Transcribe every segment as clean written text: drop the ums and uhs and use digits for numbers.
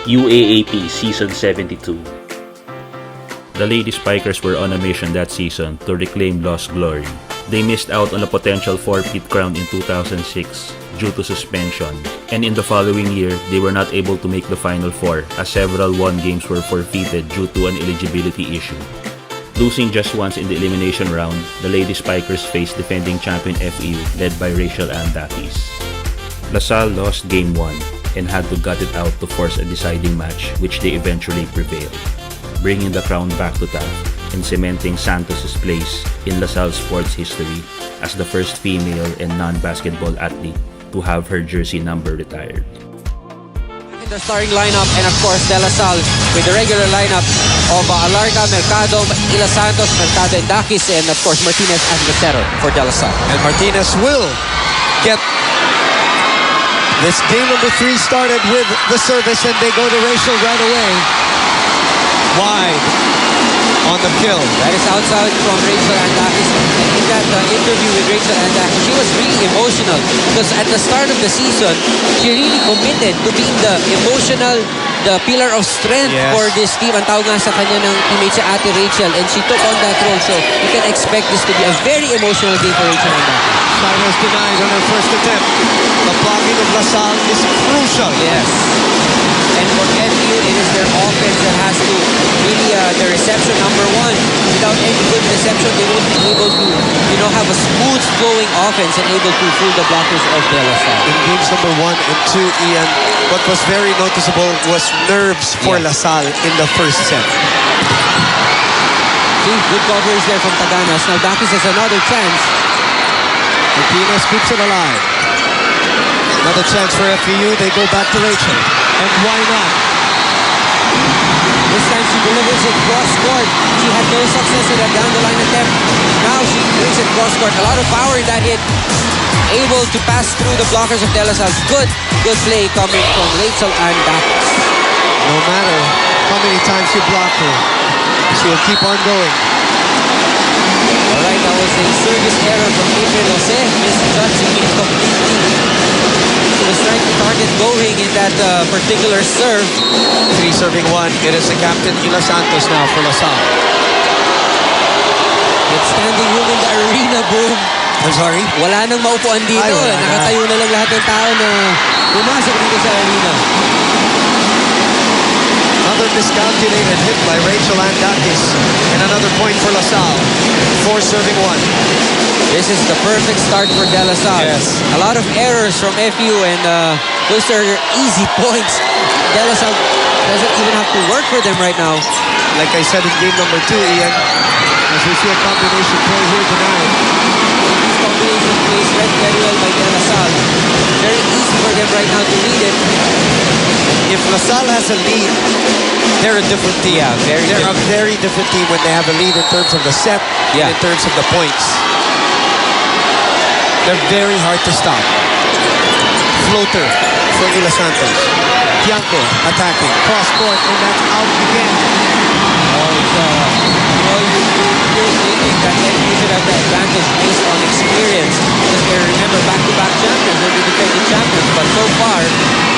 UAAP Season 72. The Lady Spikers were on a mission that season to reclaim lost glory. They missed out on a potential four-peat crown in 2006 due to suspension, and in the following year, they were not able to make the Final Four as several won games were forfeited due to an eligibility issue. Losing just once in the elimination round, the Lady Spikers faced defending champion FEU led by Rachel Andakis. LaSalle lost Game 1 and had to gut it out to force a deciding match, which they eventually prevailed, bringing the crown back to top and cementing Santos' place in LaSalle sports history as the first female and non-basketball athlete to have her jersey number retired. In the starting lineup, and of course De La Salle with the regular lineup of Alarga, Mercado, Manilla Santos, Mercado, and Dakis, and of course Martinez as the setter for De La Salle. And Martinez will get this game number 3 started with the service, and they go to Rachel right away. Wide on the kill. That is outside from Rachel Andakis. And in that interview with Rachel Andakis, she was really emotional because at the start of the season, she really committed to being the emotional, the pillar of strength for this team. Ang tawag nga sa kanya ng teammate si Ate Rachel, and she took on that role. So you can expect this to be a very emotional game for Rachel Andakis. Cyrus denied on her first attempt. The blocking of LaSalle is crucial. Yes. And for FEU, it is their offense that has to really, the reception number 1. Without any good reception, they won't be able to, have a smooth flowing offense and able to fool the blockers of De La Salle. In games number 1 and 2, Ian, what was very noticeable was nerves for LaSalle in the first set. See, good coverage there from Taganas. Now Dakis has another chance. Martinez keeps it alive. Another chance for FEU. They go back to Rachel. And why not? This time she delivers it cross-court. She had no success with that down-the-line attempt. Now she brings it cross-court. A lot of power in that hit. Able to pass through the blockers of De La Salle. Good play coming from Rachel Andakis. No matter how many times you block her, she'll keep on going. Alright, that was a service error from April Jose. Misjudging it completely. She was trying to target going in that particular serve. 3 serving 1. It is the captain, Manilla Santos, now for LaSalle. It's standing room in the arena, boom. I'm sorry? Wala nang maupuan dito. Nakatayo na lang lahat ng tao na pumasok dito sa arena. Another miscalculated hit by Rachel Andakis. And another point for LaSalle. 4 serving 1. This is the perfect start for De La Salle. Yes. A lot of errors from FEU, and those are easy points. De La Salle doesn't even have to work for them right now. Like I said in game number 2, Ian, as we see a combination play here tonight. This combination plays read very well by De La Salle. Very easy for them right now to read it. If LaSalle has a lead, they're a different team. Yeah, they're a very different team when they have a lead in terms of the set and in terms of the points. They're very hard to stop. Floater for Manilla Santos. Bianco attacking. Cross court, and that's out again. You're thinking that FEU should have the advantage based on experience. Because they remember back-to-back champions, they're the defending champions. But so far,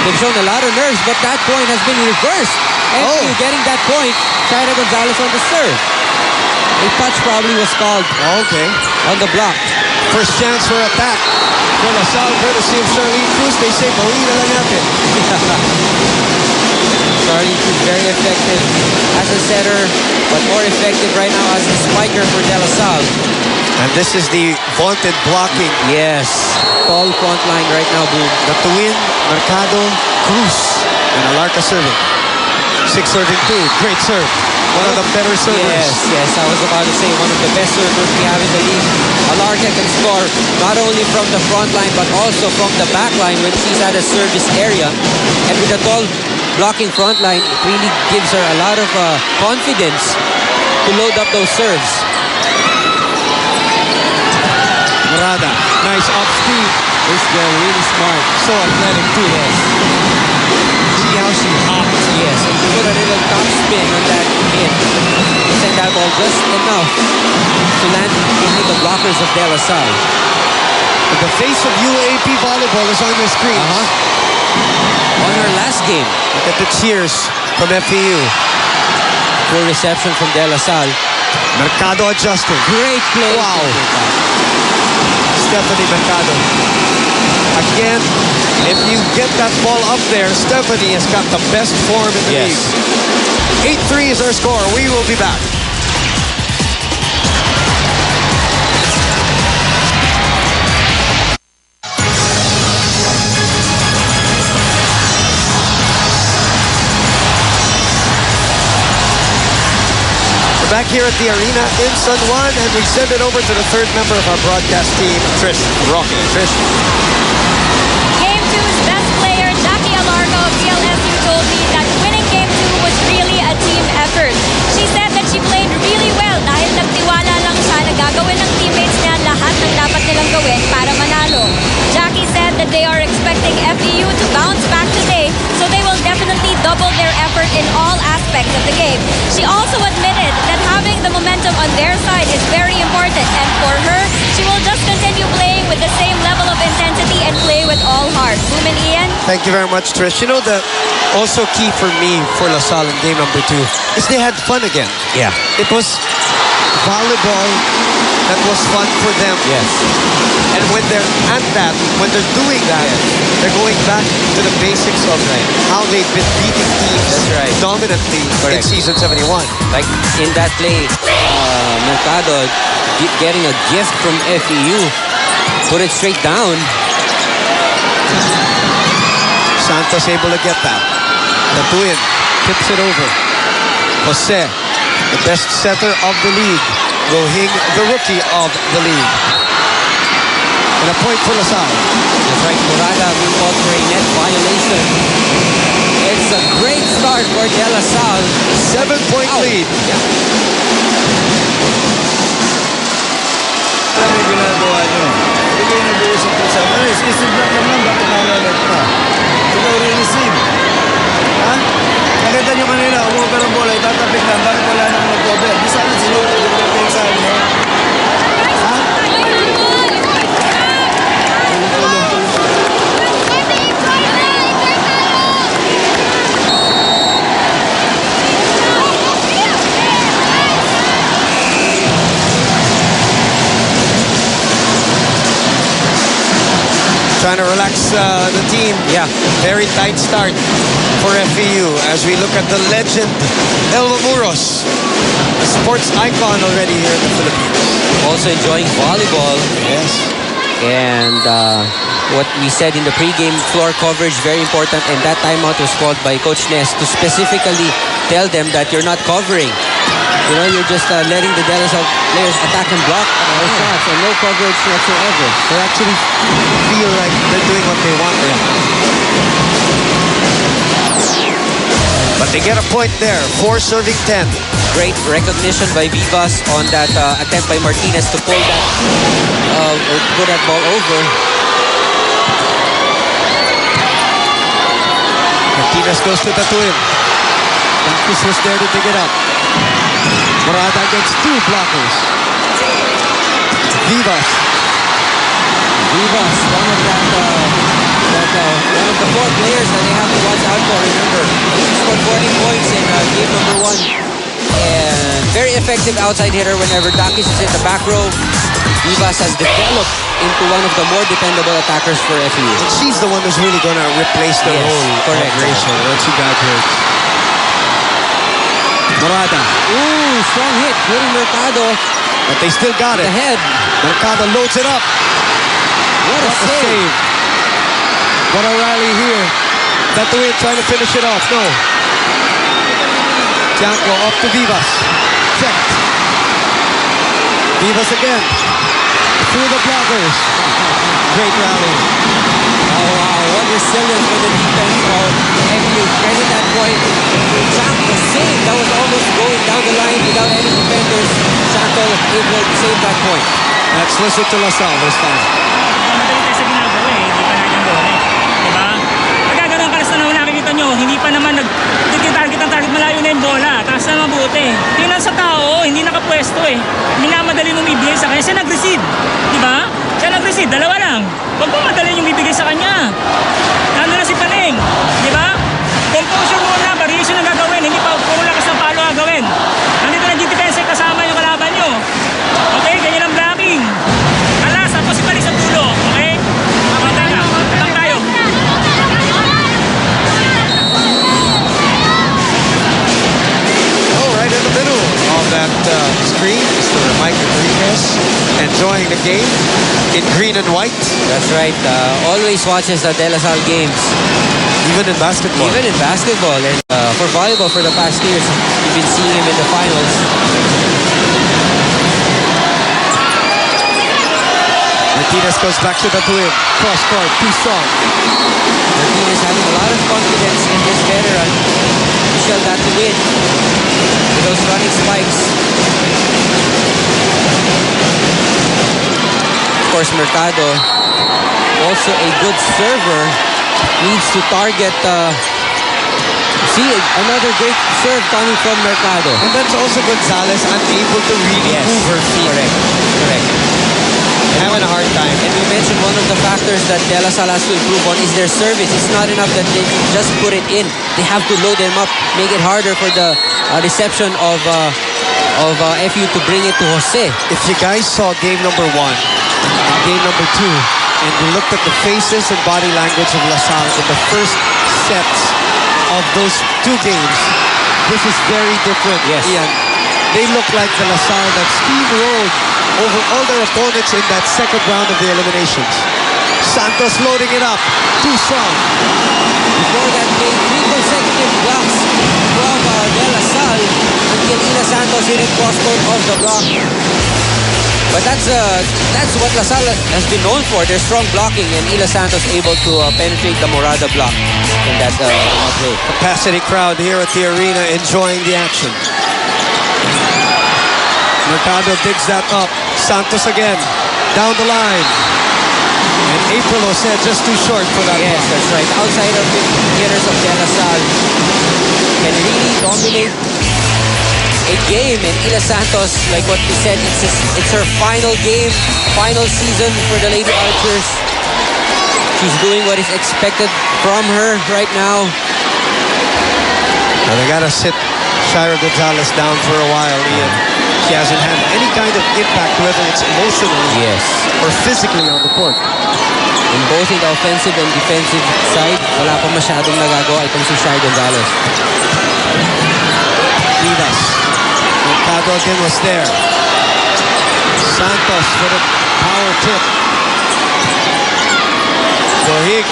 they've shown a lot of nerves, but that point has been reversed. FEU getting that point. Shaira Gonzalez on the serve. A touch probably was called on the block. First chance for attack for LaSalle, courtesy of Charlene Cruz. They say, bawin na lang natin. Charlene Cruz very effective as a setter, but more effective right now as a spiker for De La Salle. And this is the vaunted blocking. Yes, tall front line right now, boom. The twin, Mercado, Cruz, and Alarca serving. 6 serving 2, great serve. One of the better servers. Yes, I was about to say one of the best servers we have in the league. Alarca can score not only from the front line but also from the back line when she's at a service area. And with the tall blocking front line, it really gives her a lot of confidence to load up those serves. Murada, nice off speed. This girl really smart. So athletic too. Yes. See how she hops Yes, and he put a little top spin on that hit. Send that ball just enough to land behind the blockers of De La Salle. The face of UAAP volleyball is on your screen. On her last game. Look at the cheers from FEU. Poor reception from De La Salle. Mercado adjusting. Great play. Wow. Stephanie Mercado. Again, if you get that ball up there, Stephanie has got the best form in the Yes. league. 8-3 is our score. We will be back. Back here at the arena in San Juan, and we send it over to the third member of our broadcast team, Trish Roque. Trish. Game 2's best player, Jackie Alarco of PLSU, told me that winning Game 2 was really a team effort. She said that she played really well dahil nagtiwala lang siya na gagawin ng teammates niya lahat ng dapat nilang gawin para manalo. Jackie said that they are expecting FEU to bounce back today, so they will definitely double their effort in all aspects of the game. She also admitted that having the momentum on their side is very important, and for her, she will just continue playing with the same level of intensity and play with all heart. Boom and Ian? Thank you very much, Trish. You know, the also key for me for LaSalle in game number 2 is they had fun again. Yeah. It was volleyball that was fun for them. Yes. And when they're at that, when they're doing that, they're going back to the basics of how they've been beating teams dominantly in season 71. Like in that play, Mercado getting a gift from FEU. Put it straight down. Santos able to get that. Tatuin tips it over. Jose, the best setter of the league. Rohing, the rookie of the league. And a point for LaSalle. That's right, Murada being called for a net violation. It's a great start for De La Salle. 7-point lead. Yeah. Ano yung ginagawa nyo? Hindi kayo nag-uusap-usap. Ano, isip lang naman, bakit nalalag pa? Ikaw re-receive. Ha? Nakita nyo kanila, umuha ka ng bola, itatapik lang, bakit wala nang mag-cover? Di sana sinunod yung pagkain sa inyo. Ha? Trying to relax the team. Yeah. Very tight start for FEU as we look at the legend, Elva Muros, a sports icon already here in the Philippines. Also enjoying volleyball. Yes. And what we said in the pre-game floor coverage, very important. And that timeout was called by Coach Ness to specifically tell them that you're not covering. You know, you're just letting the De La Salle players attack and block shots and no coverage whatsoever. They actually feel like they're doing what they want there. But they get a point there. 4 serving 10. Great recognition by Vivas on that attempt by Martinez to pull that or put that ball over. Martinez goes to Tatuin. Marcus was there to dig it up. Morada against 2 blockers. Vivas. Vivas, one of the 4 players that they have to watch out for. Remember, he scored 40 points in game number 1. And very effective outside hitter whenever Dakis is in the back row. Vivas has developed into one of the more dependable attackers for FEU. And she's the one who's really going to replace the role correct. of Rachel once she got hurt. Morada. Ooh, strong hit, hitting Mercado. But they still got it. The head. Mercado loads it up. What a save. What a rally here. Tatuin trying to finish it off. No. Tianco off to Vivas. Checked. Vivas again. Through the blockers. Great rally. Oh wow, what resilience for the defense of FEU. Credit that point. Jack the save. That was almost going down the line without any defenders. Jaco able to save that point. Let's listen to LaSalle this time. Madali kasi ginagawa eh, hindi pa natin doon eh. Diba? Pagka ganun kalas na nakikita nyo, hindi pa naman nagtigil yung bola, taas na mabuti. Tingnan sa tao, hindi nakapwesto eh. Minamadali mong ibigay sa kanya, siya nag-receive. Di ba? Siya nag-receive, dalawa lang. Huwag mo madali yung ibigay sa kanya. Nandun na si Paneng, di ba? Composure muna, variation ang gagawin, hindi pa puro lakas ng palo gagawin. Nandito na defense kasama yung kalaban nyo. Okay, ganyan ang blocking. Alas, tapos ibalik sa dulo, okay? Pagka na, pagka tayo. Oh, right in the middle of that screen, Mr. Mike Rodriguez enjoying the game in green and white. That's right. Always watches the LaSalle games. Even in basketball. Even in basketball. And for volleyball for the past years, you've been seeing him in the finals. Martinez goes back to the twin. Cross court, too strong. Martinez having a lot of confidence in this veteran. Michelle got to win with those running spikes. Of course, Mercado, also a good server, needs to target. See, another great serve coming from Mercado. And that's also Gonzalez unable to really move her feet. Correct. Having a hard time. And we mentioned one of the factors that LaSalle has to improve on is their service. It's not enough that they just put it in. They have to load them up, make it harder for the reception of FU to bring it to Jose. If you guys saw game number 1 and game number 2, and you looked at the faces and body language of LaSalle in the first sets of those 2 games, this is very different. Yes. Ian. They look like the LaSalle that steamrolled over all their opponents in that second round of the eliminations. Santos loading it up. Too strong. Before that came 3 consecutive blocks from De La Salle until Manilla Santos hit it cross-court off the block. But that's what LaSalle has been known for, their strong blocking, and Manilla Santos able to penetrate the Morada block in that way. Capacity crowd here at the arena enjoying the action. Mercado digs that up. Santos again. Down the line. And April Jose just too short for that Yes, block. that's right. Outside of the hitters of De La Salle can really dominate a game. And Manilla Santos, like what we said, it's her final game, final season for the Lady Archers. She's doing what is expected from her right now. Well, they gotta sit Shira Gonzalez down for a while, Ian. She hasn't had any kind of impact, whether it's emotionally or physically on the court. In both in the offensive and defensive side, wala pa masyadong nagagawa itong si Shira Gonzalez. Rivas. Mercado again was there. Santos for the power tip. Gohig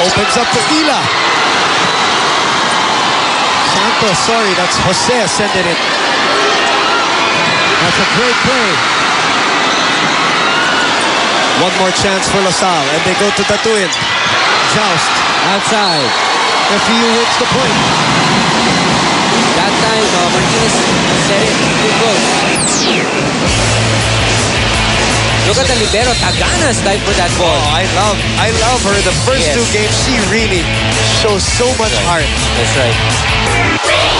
opens up to Ila. Santos, sorry, that's Jose sending it. That's a great play. One more chance for LaSalle, and they go to Tatuin. Joust outside. FU wins the point. That time, Martinez set it too close. Look at the libero, Taganas dive for that ball. Oh, I love her. The first 2 games, she really shows so much heart. That's right.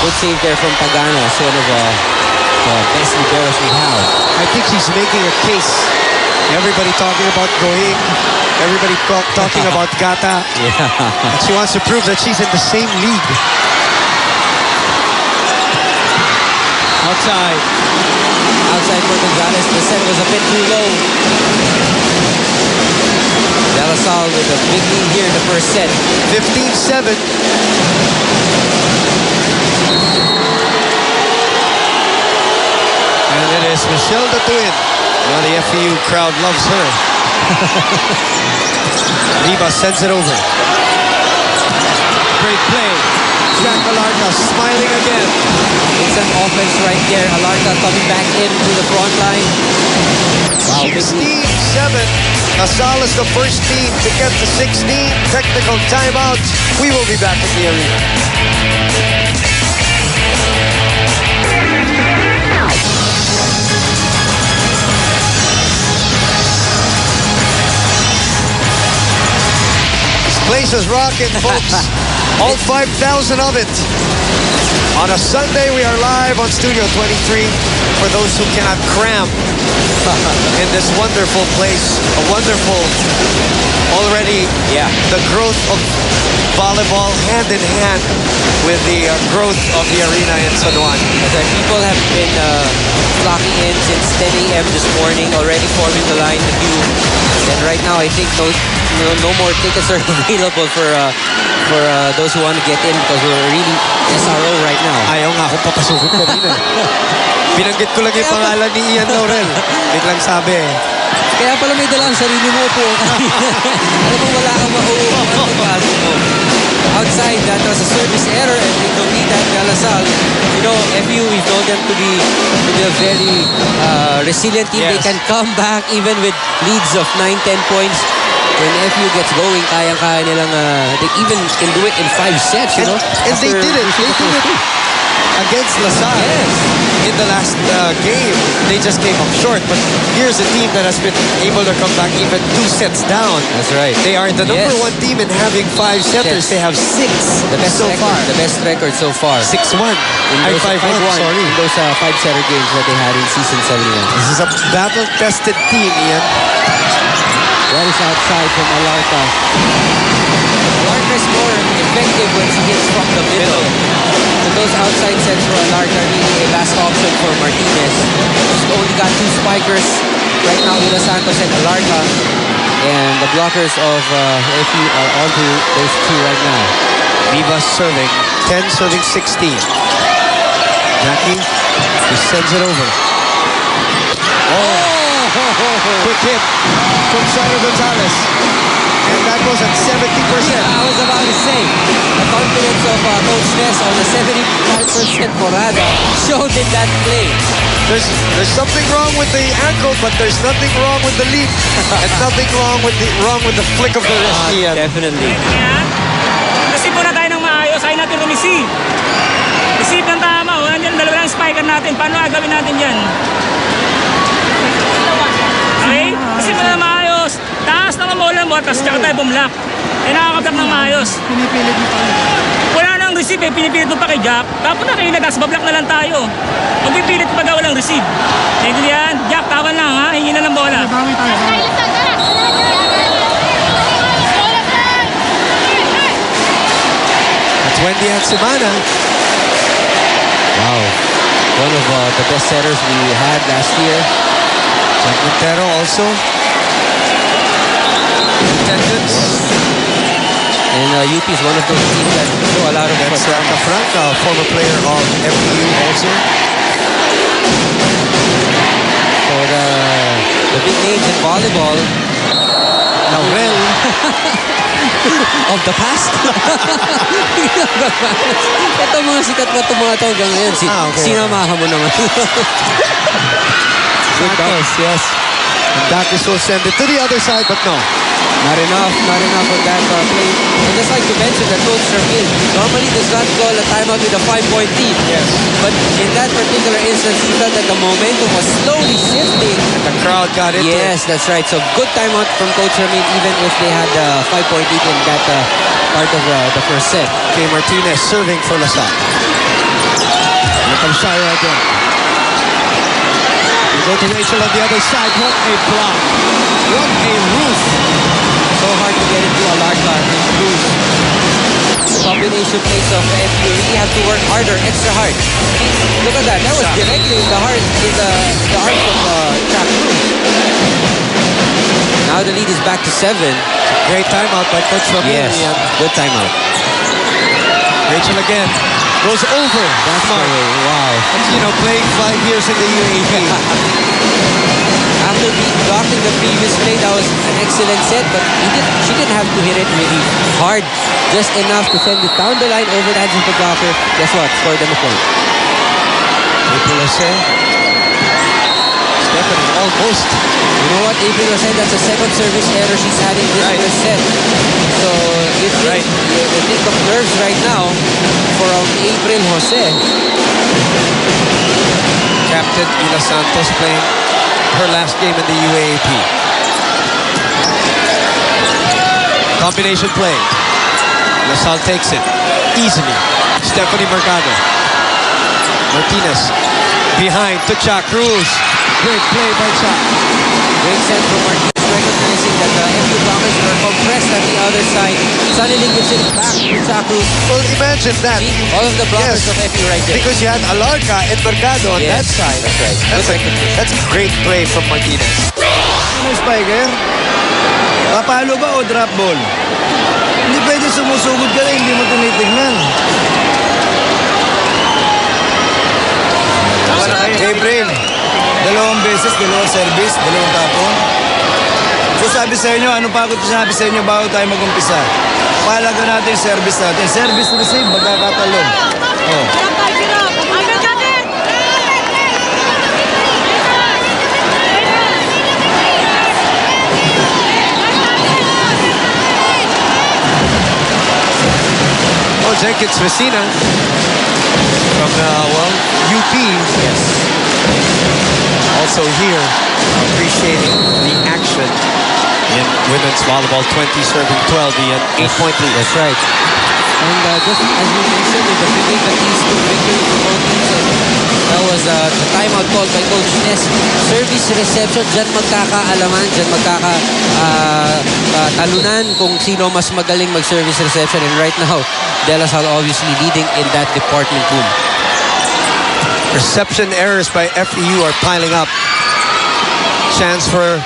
Good save there from Taganas, one of the best liberos we have. I think she's making a case. Everybody talking about Gohig. Everybody talking about Gata. And she wants to prove that she's in the same league. Outside. Outside for Gonzalez. The set was a bit too low. De La Salle with a big lead here in the first set. 15-7. And it is Michelle the Twin. Well, the FEU crowd loves her. Rivas sends it over. Great play. Jack Alarca smiling again. It's an offense right there. Alarca coming back in to the front line. Wow, 16-7. LaSalle is the first team to get the 16 technical timeout. We will be back in the arena. This place is rocking, folks. All 5,000 of it. On a Sunday, we are live on Studio 23 for those who cannot cram in this wonderful place. A wonderful, already, the growth of volleyball hand in hand with the growth of the arena in San Juan. People have been flocking in since 10 a.m. this morning, already forming the line, the queue. And right now, I think no more tickets are available for those who want to get in because we're really SRO right now. Ayaw nga akong papasukin kanina. Binanggit ko lang yung pangalan ni Ian Laurel. Biglang sabi, Kaya pala may dalang sarili mo po kanina. Alam mo, wala kang mauupan ng pasok mo. Outside, that was a service error and we don't need that LaSalle. You know, FU, we've known them to be a very resilient team. Yes. They can come back even with leads of 9-10 points. When FU gets going, kaya-kaya nilang, they even can do it in 5 sets, you know? and they did it. They did it against LaSalle. Yes. In the last game, they just came up short. But here's a team that has been able to come back even 2 sets down. That's right. They are the number 1 team in having 5 setters. Yes. They have 6 The best so record, far. The best record so far. 6-1. Ay, 5-1, sorry. In those 5-setter games that they had in season 71. This is a battle-tested team, Ian. That is outside from Alarca. Alarca is more effective when she hits from the middle. And those outside sets for Alarca are really a last option for Martinez. She's only got 2 spikers right now, Manilla Santos and Alarca. And the blockers of FU are onto those 2 right now. Viva serving. 10 serving 16. Jackie, he sends it over. Oh! Quick hit from Sarah Gonzalez. And that was at 70%. I was about to say, the confidence of Coach Ness on the 75% Morada showed in that play. There's something wrong with the ankle, but there's nothing wrong with the leap. And nothing wrong with the flick of the wrist. Ian. Definitely. Yan. Receive muna tayo ng maayos. Ayaw natin rumeceive. Receive ng tama. O, nandiyan, dalawa lang spiker natin. Paano agawin natin dyan? Okay? Receive muna ng maayos. Taas na mamulan mo. Tapos tsaka tayo bumlock. Eh, nakakablock ng maayos. Pinipilit mo pa rin. Wala nang receive eh. Pinipilit mo pa kay Jack. Tapos na kayo nagas. Bablock na lang tayo. Huwag pipilit pag walang receive. Naintindihan? Jack, tawan lang ha. Hingi na ng bola. Bawi tayo. That's Wendy and Simana. Wow. One of the best setters we had last year. Jack Montero also. Attendance. And UP is one of those teams that show a lot of That's Raka Franca, former player of FU also. So the big names in volleyball. Laurel. Of the past. Ito mga sikat pa ito mga ito hanggang ngayon. Okay. Sinamahan mo naman. Santos, yes. And Dakis will send it to the other side, but no. Not enough on that play. And just like to mention that Coach Ramil normally does not call a timeout with a 5-point lead. Yes. But in that particular instance, he felt that the momentum was slowly shifting. The crowd got into it. Yes, that's right. So good timeout from Coach Ramil even if they had a 5-point lead in that part of the first set. Okay, Martinez serving for LaSalle. Here comes Shira again. We go to Rachel on the other side. What a block. What a roof. So hard to get into Alarca and lose. Combination plays of FU really have to work harder, extra hard. Look at that. That was directly in the heart, in the arms of Jack Cruz. Now the lead is back to 7. Great timeout by Coach Ramil. Yes, good timeout. Rachel again. Goes over. That's the way. Wow. That's, playing 5 years in the UAAP. After being blocked in the previous play, that was an excellent set, but she didn't have to hit it really hard. Just enough to send it down the line over the edge of the blocker. Guess what? Scored them a point. April Jose. Stephanie almost. You know what? April said that's the second service error she's had in this first set. So it's Right. a bit of nerves right now from April Jose. Captain Manilla Santos playing her last game in the UAAP. Combination play. LaSalle takes it. easily. Stephanie Mercado. Martinez behind to Cha Cruz. Great play by Cha. Great set from Martinez, recognizing that the FU blockers were compressed at the other side. Suddenly gives it back to Cha Cruz. Well, imagine that. See, all of the blockers of FU right there. Because you had Alarca and Mercado on that Yes, side. that's right. That's a great play from Martinez. Ano spiker? Papalo ba o drop ball? Hindi pwede sumusugod ka lang, hindi mo tinitignan. April, dalawang beses, dalawang service, dalawang tapon. So sabi sa inyo, ano pa ako sinabi sa inyo bago tayo mag-umpisa? Pahalaga natin yung service natin. Service receive, magkakatalong. Oh. Oh, Jenkins Messina from UP. Yes. Also here, appreciating the action in women's volleyball. 20 serving 12, the 8-point lead. That's right. And just as you mentioned, in the beginning, the keys to victory for both teams. That was the timeout called by Coach Ness. Service reception, dyan magkakaalaman, dyan magkakatalunan kung sino mas magaling mag-service reception. And right now, De La Salle obviously leading in that department room. Reception errors by FEU are piling up. Chance for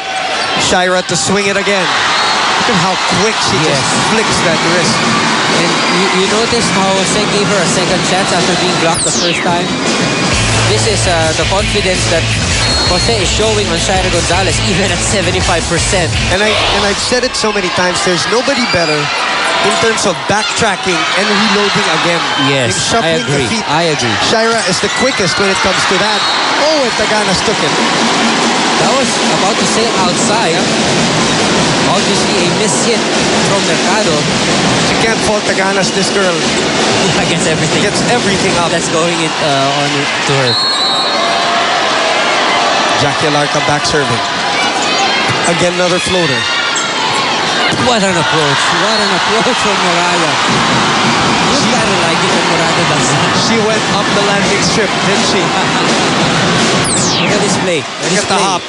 Shira to swing it again. Look at how quick she just flicks that wrist. And you notice how Seng gave her a second chance after being blocked the first time? This is the confidence that Jose is showing on Shira Gonzalez, even at 75%. And I've said it so many times, there's nobody better in terms of backtracking and reloading again. Yes, in shuffling I agree. the feet. I agree. Shira is the quickest when it comes to that. Oh, and Taganas took it. That was about to say outside. Obviously a miss hit from Mercado. She can't fault Taganas, this girl. Against everything. Gets everything up. That's going on to her. Jackie Alarca back serving. Again, another floater. What an approach. What an approach from Morada. You gotta like it when Morada does that. She went up the landing strip, didn't she? Look at this play. Look at the hop.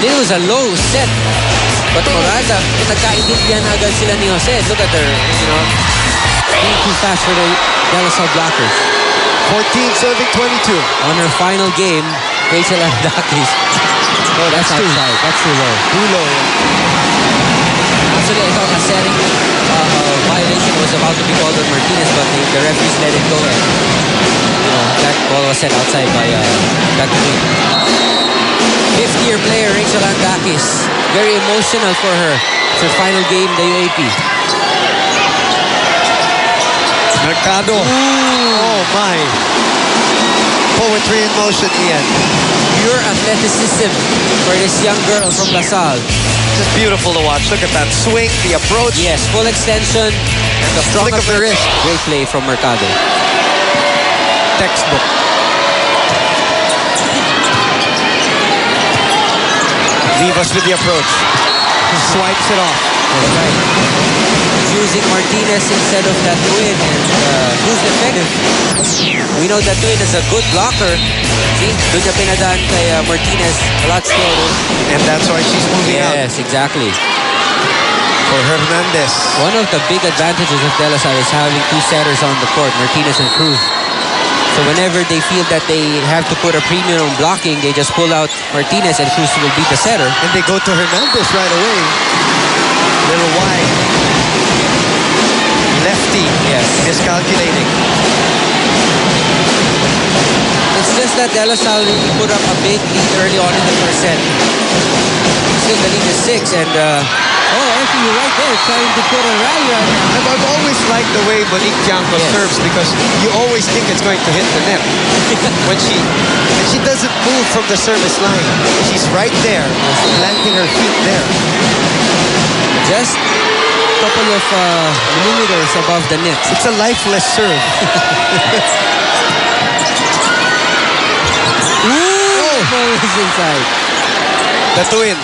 This was a low set. But Morada, nagkaintindihan agad sila ni Jose. Look at her, being too fast for the De La Salle blockers. 14 serving 22. On her final game, Rachel Andakis. Oh, that's outside. That's too low. Too low. Actually, I thought a setting violation was about to be called on Martinez, but the referees let it go. And, that ball was set outside by that queen. Fifth-year player Rachel Andakis. Very emotional for her. It's her final game in the UAAP. Mercado. Oh my. Poetry in motion, Ian. Pure athleticism for this young girl from LaSalle. Just beautiful to watch. Look at that swing, the approach. Yes, full extension and the strong flick of of the the wrist. Great play from Mercado. Textbook. Vivas with the approach. Swipes it off. That's right. Using Martinez instead of that twin, and who's effective? We know that twin is a good blocker. See, doon niya pinadaan kay Martinez a lot slower. And that's why she's moving out. Yes, exactly. For Hernandez. One of the big advantages of De La Salle is having two setters on the court, Martinez and Cruz. So whenever they feel that they have to put a premium on blocking, they just pull out Martinez and Cruz will beat the setter. And they go to Hernandez right away. Little wide. Lefty. Yes. Miscalculating. It's just that De La Salle really put up a big lead early on in the first set. Still the lead is 6 and FEU right there trying to put a rally on it. I've always liked the way Monique Tiangco serves because you always think it's going to hit the net. when she doesn't move from the service line, she's right there, planting her feet there. Just a couple of millimeters above the net. It's a lifeless serve. Ooh! Ball is inside. The twin.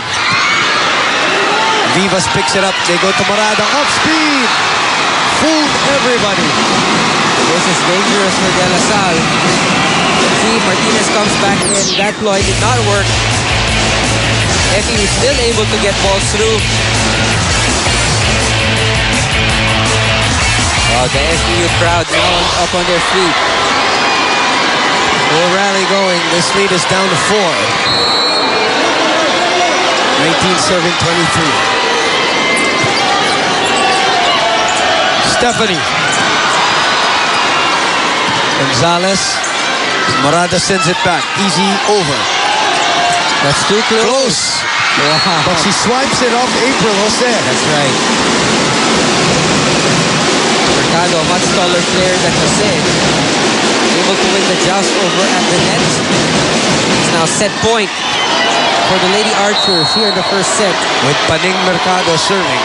Vivas picks it up. They go to Morada. Off speed. Fooled everybody. This is dangerous for De La Salle. See, Martinez comes back in. That ploy did not work. FEU is still able to get balls through. Oh, the FEU crowd now up on their feet. Full rally going. This lead is down to 4. 19 serving 23. Stephanie. Gonzalez. Morada sends it back. Easy over. That's too close. Close. Wow. But she swipes it off April Jose. That's right. Mercado, a much taller player than Jose, able to win the joust over at the net. It's now set point for the Lady Archers here in the first set. With Paning Mercado serving.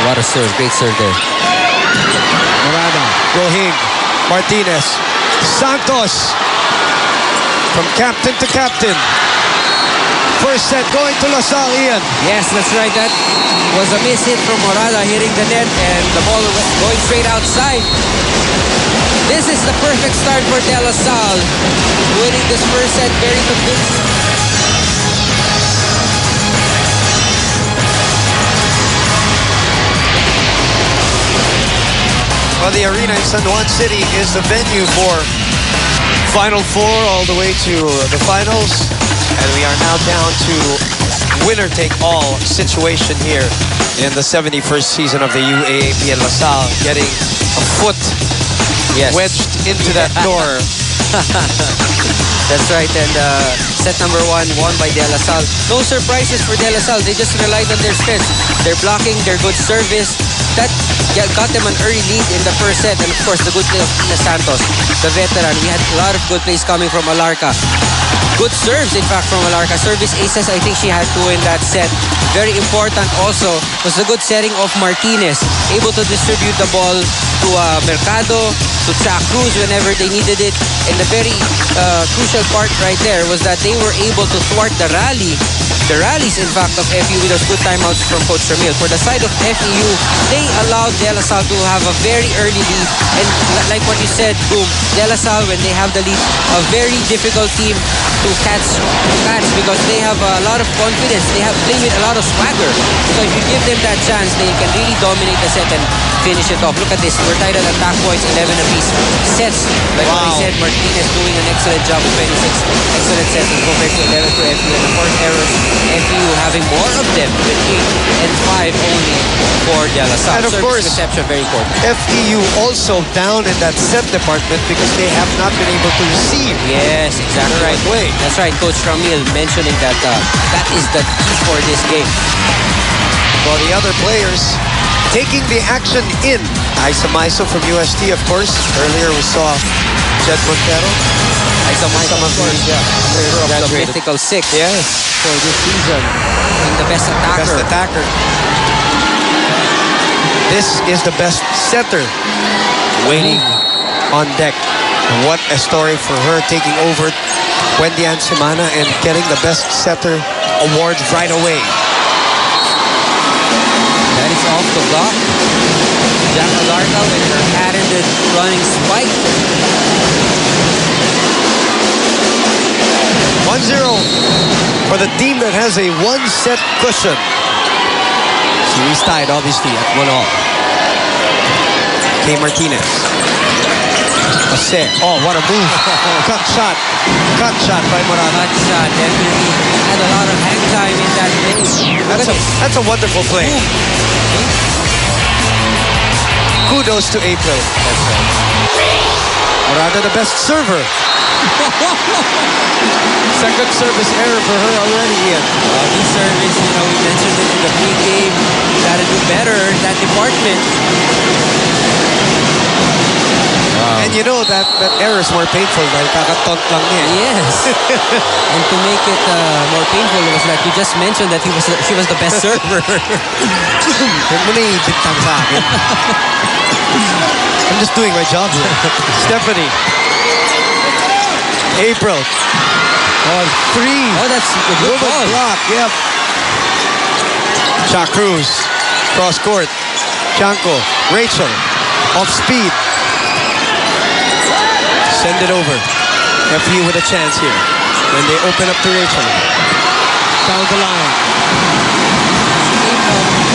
What a serve. Great serve there. Morada. Rohing. Martinez. Santos. From captain to captain. First set going to LaSalle, Ian. Yes, that's right. That was a miss hit from Morada hitting the net and the ball going straight outside. This is the perfect start for De La Salle. Winning this first set very convincing. Well, the arena in San Juan City is the venue for Final Four all the way to the finals. And we are now down to winner-take-all situation here in the 71st season of the UAAP in LaSalle, getting a foot wedged into that door. That's right, and set number 1 won by De La Salle. No surprises for De La Salle. They just relied on their strengths. Their blocking, their good service. That got them an early lead in the first set. And of course, the good play of Manilla Santos, the veteran. We had a lot of good plays coming from Alarca. Good serves, in fact, from Alarca. Service aces, I think she had 2 in that set. Very important also was the good setting of Martinez. Able to distribute the ball to Mercado, to Chuck Cruz whenever they needed it. And the very crucial part right there was that they were able to thwart the rally. The rallies, in fact, of FEU with those good timeouts from Coach Ramil. For the side of FEU, they allowed De La Salle to have a very early lead. And like what you said, Boom, De La Salle, when they have the lead, a very difficult team to catch because they have a lot of confidence. They have played with a lot of swagger. So if you give them that chance, they can really dominate the set and finish it off. Look at this. We're tied at attack points, 11 apiece. Sets, like what I said, Martinez doing an excellent job with 26 excellent sets as compared to 11 to FEU. And of course, errors, FEU having more of them with 8 and 5 only for De La Salle. And of course, reception, very important. FEU also down in that set department because they have not been able to receive. Yes, exactly right. Way. That's right, Coach Ramil mentioning that that is the key for this game. For the other players taking the action in. Isa Maiso from UST, of course. Earlier we saw Jed Montero. Isa Maiso, of course, yeah. The mythical 6 Yes. for this season. Being the best attacker. Best attacker. This is the best setter waiting on deck. What a story for her, taking over Wendy Ann Semana and getting the best setter awards right away. That is off the block. Jack Alarca with her patented running spike. 1-0 for the team that has a one-set cushion. Series tied, obviously, at 1-all. Kay Martinez. Jose. Oh, what a move. Cut shot. Cut shot by Morada. Cut shot, definitely had a lot of hang time in that play. That's a wonderful play. Kudos to April. That's right. Morada, the best server. Second service error for her already, Ian. This service, we mentioned it in the pre-game. Gotta do better in that department. And you know that error is more painful dahil kakatot lang niya. Yes. And to make it more painful, it was like you just mentioned that she was the best server. Huwag mo na ibigtang sa akin. I'm just doing my job here. Stephanie. April. On 3. Oh, that's a good Woman ball. block, yep. Chuck Cruz. Cross court. Chanko. Rachel. Off speed. Send it over. FU with a chance here. And they open up to Rachel. Down the line.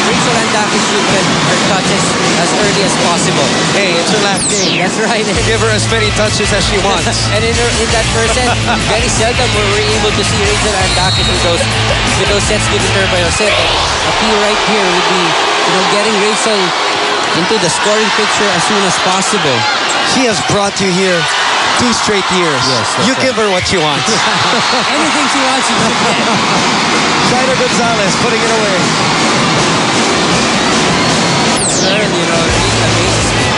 Rachel Andakis should get her touches as early as possible. Hey, it's her last game. That's right. Give her as many touches as she wants. And in that first set, very seldom were we able to see Rachel Andakis with those sets given her by Jose. A key right here would be, getting Rachel into the scoring picture as soon as possible. She has brought you here 2 straight years. Yes, that's you give her what she wants. Anything she wants, she should get. Shaira Gonzalez putting it away. Girl, really amazes me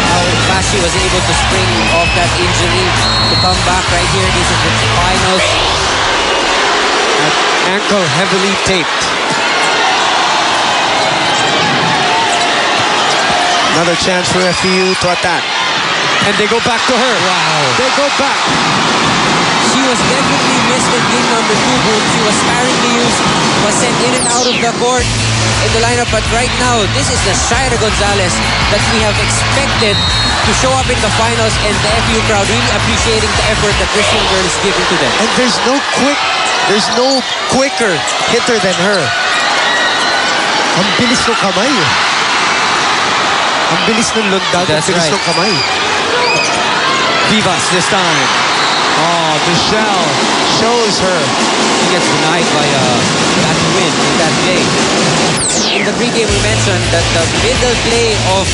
how fast she was able to spring off that injury to come back right here. These are the finals. That ankle heavily taped. Another chance for FEU to attack. And they go back to her. Wow. They go back. She was definitely missed in game number 2, Boom. She was sparingly used, was sent in and out of the court in the lineup. But right now, this is the Shaira Gonzalez that we have expected to show up in the finals, and the FEU crowd really appreciating the effort that this young girl is giving to them. And there's no quicker hitter than her. Ang bilis ng kamay. Ang bilis ng lundag. That's ang bilis right. ng kamay. Vivas this time. Oh, Michelle shows her. She gets denied by that win in that play. In the pregame, we mentioned that the middle play of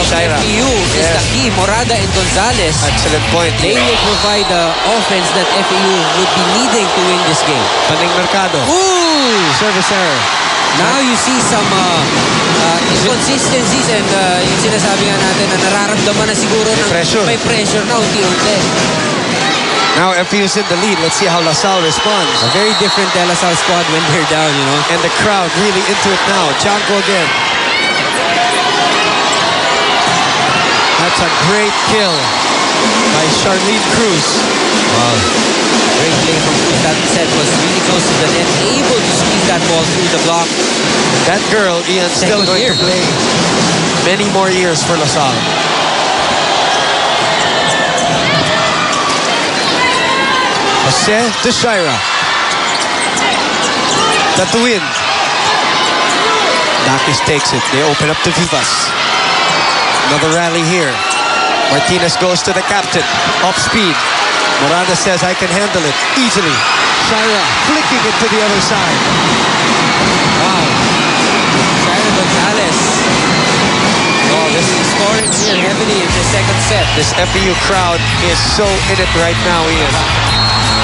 Shaira. FEU is the key. Morada and Gonzalez. Excellent point. They will provide the offense that FEU would be needing to win this game. Paning Mercado. Ooh! Service error. Now you see some inconsistencies and yung sinasabi nga natin na nararamdaman na siguro ng may pressure na unti-unti. Now FEU's in the lead. Let's see how LaSalle responds. A very different LaSalle squad when they're down, And the crowd really into it now. Janko again. That's a great kill by Charlene Cruz. Wow. Great play from that set, was really close to the net, able to squeeze that ball through the block. That girl, Ian, still Second going year. to play many more years for LaSalle. Jose to Shaira. Tatuin. Dakis takes it. They open up to Vivas. Another rally here. Martinez goes to the captain. Off speed. Morada says, I can handle it easily. Shaira flicking it to the other side. Wow. Shaira Gonzalez. Oh, this is scoring here heavily in the second set. This FEU crowd is so in it right now, Ian.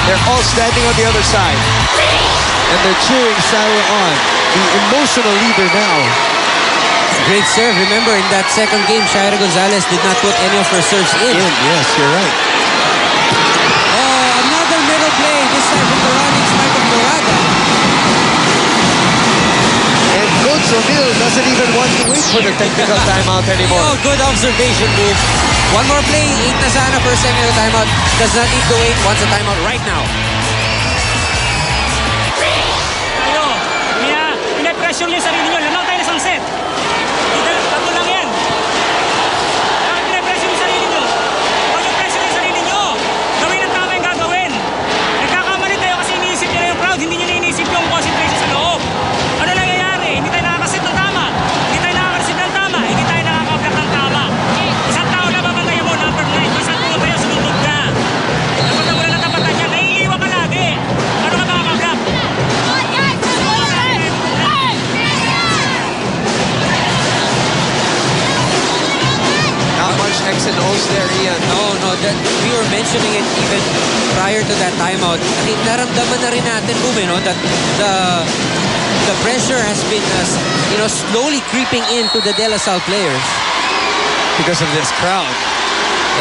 They're all standing on the other side. And they're cheering Shaira on. The emotional leader now. Great serve. Remember, in that second game, Shaira Gonzalez did not put any of her serves in. Yes, you're right. Oh, another middle play. This time from the running spike of Morada. And Coach O'Neill doesn't even want to wait for the technical timeout anymore. Oh, good observation, Boom. One more play. 8 na sana. First technical timeout. Does not need to wait. Wants a timeout right now. Tayo, pina-pressure niyo yung sarili niyo. Lamang tayo na isang set. Tatlo lang yan. Bakit pina-pressure yung sarili niyo? Huwag yung pressure yung sarili niyo. Gawin ang tama yung gagawin. Nagkakamali tayo kasi iniisip niyo na yung crowd. Hindi niyo na iniisip yung concentration sa loob. Ano nangyayari? Hindi tayo nakakasit ng tama. Hindi tayo nakakasit ng tama. Hindi tayo nakaka-block ng tama. Isang tao na babantayan mo, number 9. Isang tao tayo, sumutog ka. Dapat na wala na tapatan niya. Naiiwan ka lagi. Ano ka makaka-block? Not much X and O's there, Ian. No, that we were mentioning it even prior to that timeout. Naramdaman na rin natin, Boom, that the pressure has been slowly creeping into the De La Salle players. Because of this crowd.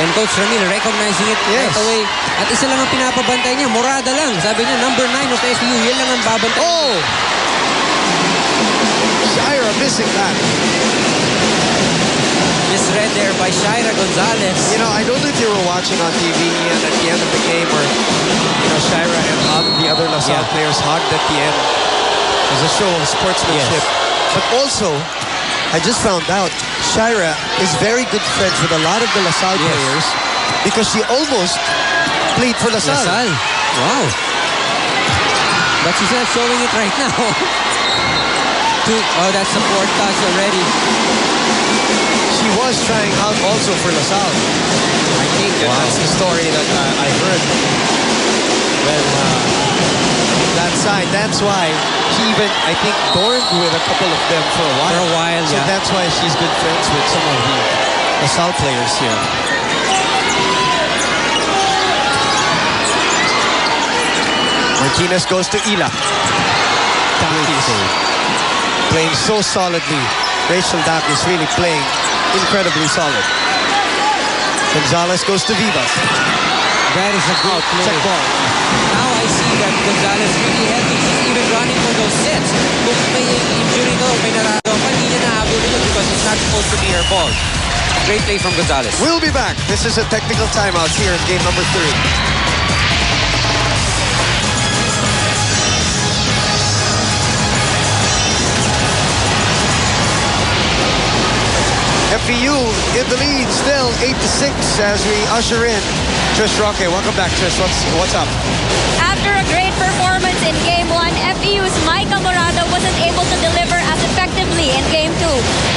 And Coach Ramil recognizing it right away. At isa lang ang pinapabantay niya, Morada lang. Sabi niya, number 9 of FEU, yan lang ang babantay. Oh! Shaira missing that. Misread there by Shaira Gonzalez. I don't know if you were watching on TV, Ian, at the end of the game where, Shaira and the other LaSalle players hugged at the end. It was a show of sportsmanship. Yes. But also, I just found out Shira is very good friends with a lot of the LaSalle players because she almost played for LaSalle. LaSalle. Wow. But she's not showing it right now. Oh, that's a fourth touch already. She was trying out also for LaSalle. I think That's the story that I heard. Well, that side, that's why she even, I think, dormed with a couple of them for a while. For a while, so that's why she's good friends with some of the LaSalle players here. Martinez goes to Ila. Playing so solidly. Rachel Dakis really playing incredibly solid. Gonzalez goes to Vivas. That is a good play. Check ball. Now I see that Gonzalez really heavy. She's even running for those sets. Kung may injury to, may nararamdaman, hindi niya nahabol ito because it's not supposed to be her ball. Great play from Gonzalez. We'll be back. This is a technical timeout here in game number 3. FEU in the lead, still 8-6 as we usher in Trish Roque. Welcome back, Trish. What's up? After a great performance in Game 1, FEU's Micah Morado wasn't able to deliver as effectively in Game 2.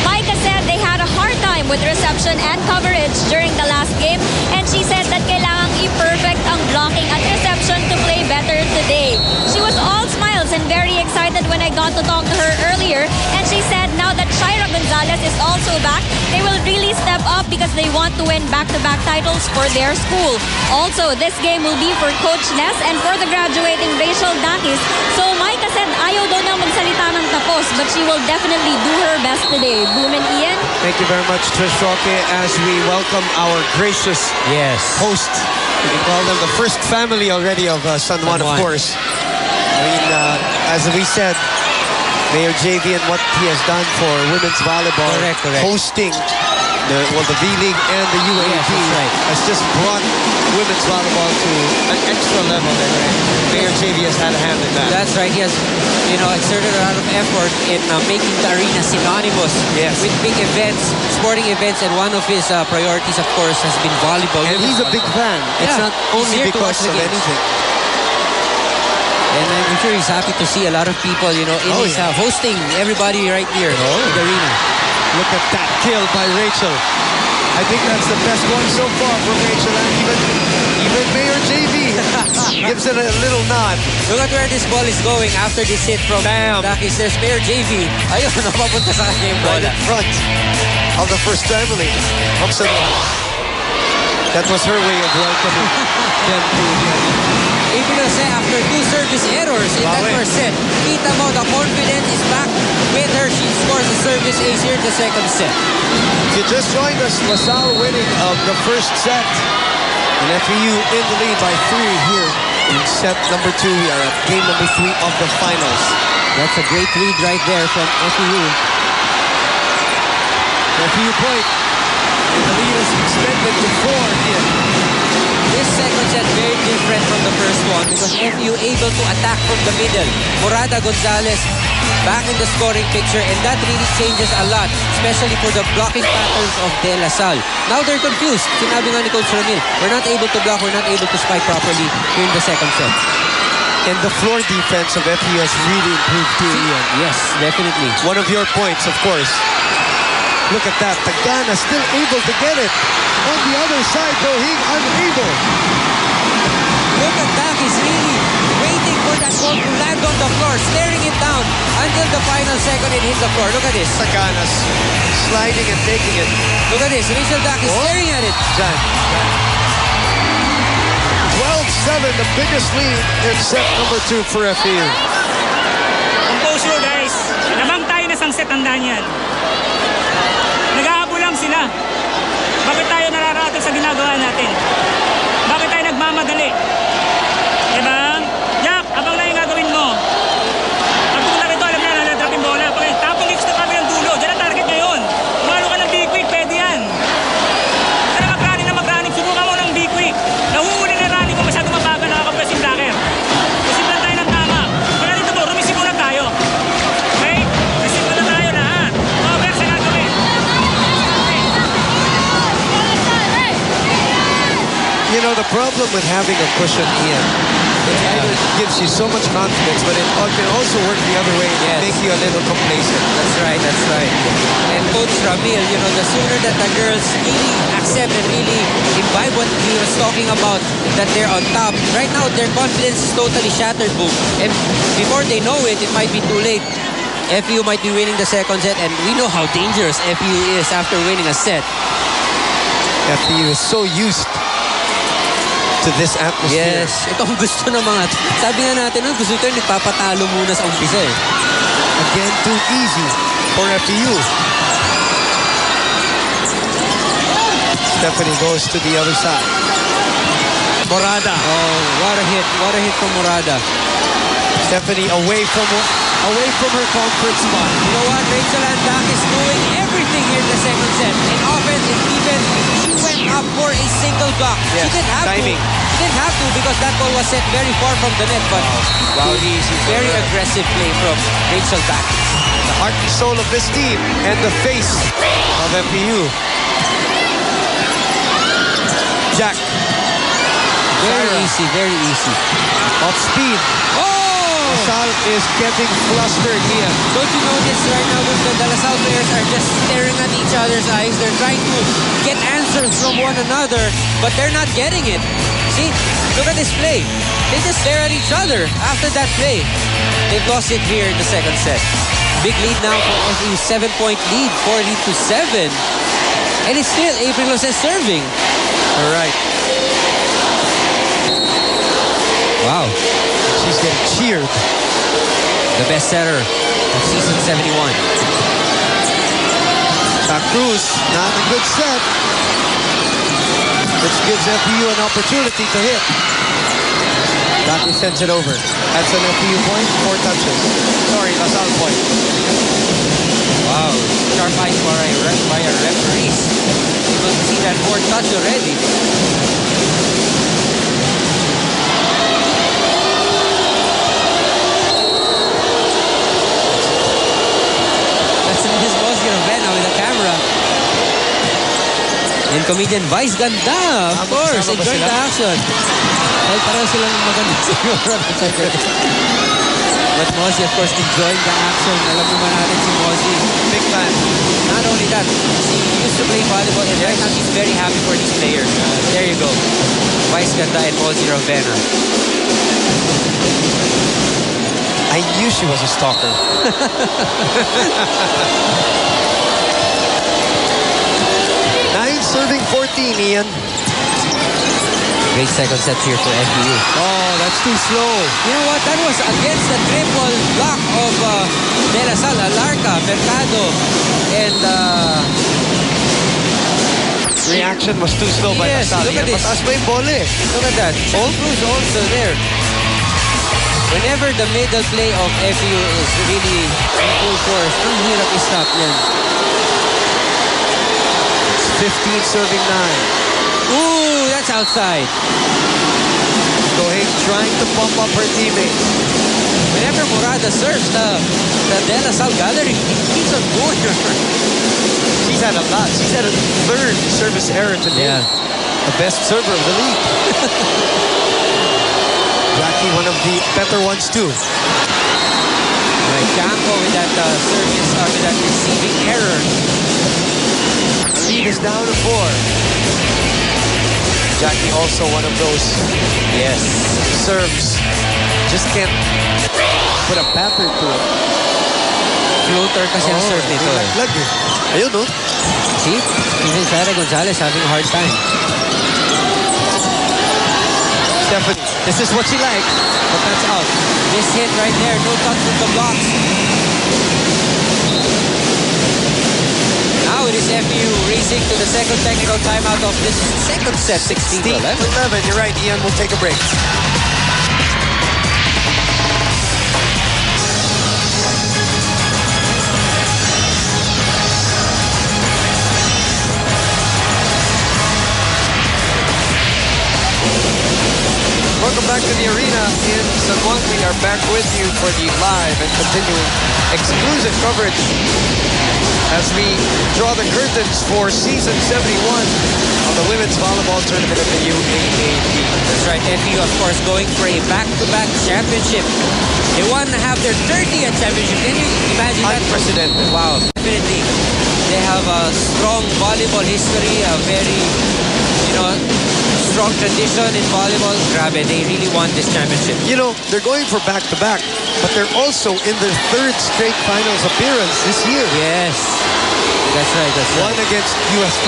Micah said they had a hard time with reception and coverage during the last game, and she said that kailangang i-perfect ang blocking at reception to play better today. She was all smiles and very excited when I got to talk to her earlier, and she said now that Shira Gonzalez is also back, they will really step up because they want to win back-to-back titles for their school. Also, this game will be for Coach Ness and for the graduating Rachel Dakis. So Micah said ayaw daw niyang magsalita ng tapos, but she will definitely do her best today. Boom and Ian? Thank you very much, Trish Roque, as we welcome our gracious host. We call them the first family already of San Juan, of course. I mean, as we said, Mayor JV and what he has done for women's volleyball, correct. hosting the V-League and the UAAP, has just brought women's volleyball to an extra level that Mayor JV has had a hand in that. That's right. He has, exerted a lot of effort in making the arena synonymous with big events, sporting events, and one of his priorities, of course, has been volleyball. And he's a big fan. It's not only because of anything. And I'm sure he's happy to see a lot of people, in his hosting everybody right here in the arena. Look at that kill by Rachel. I think that's the best one so far from Rachel. And even Mayor JV gives it a little nod. Look at where this ball is going after this hit from Dakis. There's Mayor JV. Ayun, napapunta sa kanya yung bola. Right in front of the first family of San Juan. That was her way of welcoming them to the arena. Even though say after 2 service errors in that first set, kita mo the confidence is back with her. She scores a service ace here in the second set. If you just joined us, LaSalle winning of the first set. And FEU in the lead by 3 here in set number 2. We are at game number 3 of the finals. That's a great lead right there from FEU. FEU point. And the lead is extended to 4 here. This second set very different from the first one because FEU able to attack from the middle. Morada Gonzalez back in the scoring picture, and that really changes a lot, especially for the blocking patterns of De La Salle. Now they're confused. Sinabi nga ni Coach Ramil, we're not able to block, we're not able to spike properly here in the second set. And the floor defense of FEU has really improved too, Ian. Yes, definitely. One of your points, of course. Look at that. Tagana still able to get it. On the other side, Bohing unable. Look at that. He's really waiting for that ball to land on the floor, staring it down until the final second it hits the floor. Look at this. Tagana sliding and taking it. Look at this. Rachel Dakis staring at it. 12-7, the biggest lead in set number 2 for FEU. Composure, guys. Lamang tayo na sang set, tandaan yan. Nag-ahabol lang sila. Bakit tayo nararato sa ginagawa natin? Bakit tayo nagmamadali? Diba? Yak, abang na yung gagawin mo. Pag pumunta rito, alam na, naladrap yung bola. Pag tapong kicks na kami ng dulo, dyan ang target ngayon. Umalo ka ng big quick, pwede yan. Huwag ka na mag-running. Subukan mo ng big quick. Nahuhuli na running mo, masyado mabagal, nakakapress yung blocker. Receive tayo ng tama. Pag dito mo, rumisive muna tayo. Okay? Receive muna tayo lahat. Okay, sa nagawa problem with having a cushion, Ian. It either gives you so much confidence, but it can also work the other way and Yes. make you a little complacent. That's right, that's right. And Coach Ramil, you know, the sooner that the girls really accept and really imbibe what he was talking about, that they're on top. Right now, their confidence is totally shattered, Boom. And before they know it, it might be too late. FU might be winning the second set, and we know how dangerous FU is after winning a set. FPU is so used to this atmosphere. Yes, ito ang gusto ng mga... Sabi nga natin, gusto ito yung nagpapatalo muna sa umpisa eh. Again, too easy for FPU. Stephanie goes to the other side. Morada. Oh, what a hit from Morada. Stephanie away from her comfort spot. You know what? Rachel Andak is doing everything here in the second set. In offense, in defense, she went up for a single block. Yes, She didn't have timing. to. She didn't have to because that ball was set very far from the net. But wow, very aggressive play from Rachel Bakis. The heart and soul of this team and the face of FPU. Jack. Very Sarah. easy, very easy. Off speed. Oh! LaSalle is getting flustered here. Don't you notice right now that the LaSalle players are just staring at each other's eyes? They're trying to get answers from one another, but they're not getting it. See? Look at this play. They just stare at each other after that play. They've lost it here in the second set. Big lead now for FU, 7-point lead, 40-7. And it's still April Loses serving. All right. Wow. She's getting cheered. The best setter of season 71. Cruz, not a good set. Which gives FPU an opportunity to hit. Daki sends it over. That's an FPU point, 4 touches. Sorry, LaSalle point. Wow. Sharp eyes by our referees. Able to see that 4th touch already. Miss Mosky Ravena with the camera. And comedian Vice Ganda, of course, kasama ba enjoyed sila? the action. Well, pareho silang maganda siguro. But Mosky, of course, enjoying the action. Alam naman natin si Mosky. Big fan. Not only that, she used to play volleyball and right now she's very happy for these players. There you go. Vice Ganda and Mosky Ravena. I knew she was a stalker. 9 serving 14, Ian. Great second set here for FBU. Oh, that's too slow. You know what? That was against the triple block of De La Salle, Alarca, Mercado, and Reaction was too slow by Yes, LaSalle. look at this. Mataas pa yung bola eh. look at that. All Cruz also there. Whenever the middle play of FBU is really in full force, ang hirap i-stop yan. It's 15 serving 9. Ooh, that's outside. Gohei trying to pump up her teammates. Whenever Morada serves, the De La Salle gallery keeps on going. She's had a lot. She's had a 3rd service error today. Yeah. The best server of the league. Jackie, one of the better ones too. Right, Janko with that service, with that receiving error. The lead is down to 4. Jackie also one of those Yes. serves. Just can't put a pattern to it. Floater kasi ang serve nito. may laglag eh. Ayun no? See? Even Sarah Gonzalez having a hard time. Stephanie, this is what she likes, but that's out. This hit right there, no touch with the blocks. Now it is FU racing to the second technical timeout of this second set, 16-11. 11, you're right, Ian. We'll take a break. Welcome back to the arena in San 71, we are back with you for the live and continuing exclusive coverage as we draw the curtains for season 71 of the women's volleyball tournament at the UAAP. That's right. FU, of course, going for a back-to-back championship. They want to have their 30th championship. Can you imagine that? Unprecedented. Wow, definitely. They have a strong volleyball history, a very, strong tradition in volleyball. Grabe, they really want this championship. You know, they're going for back-to-back, but they're also in their third straight finals appearance this year. Yes. That's right, that's right. One against UST,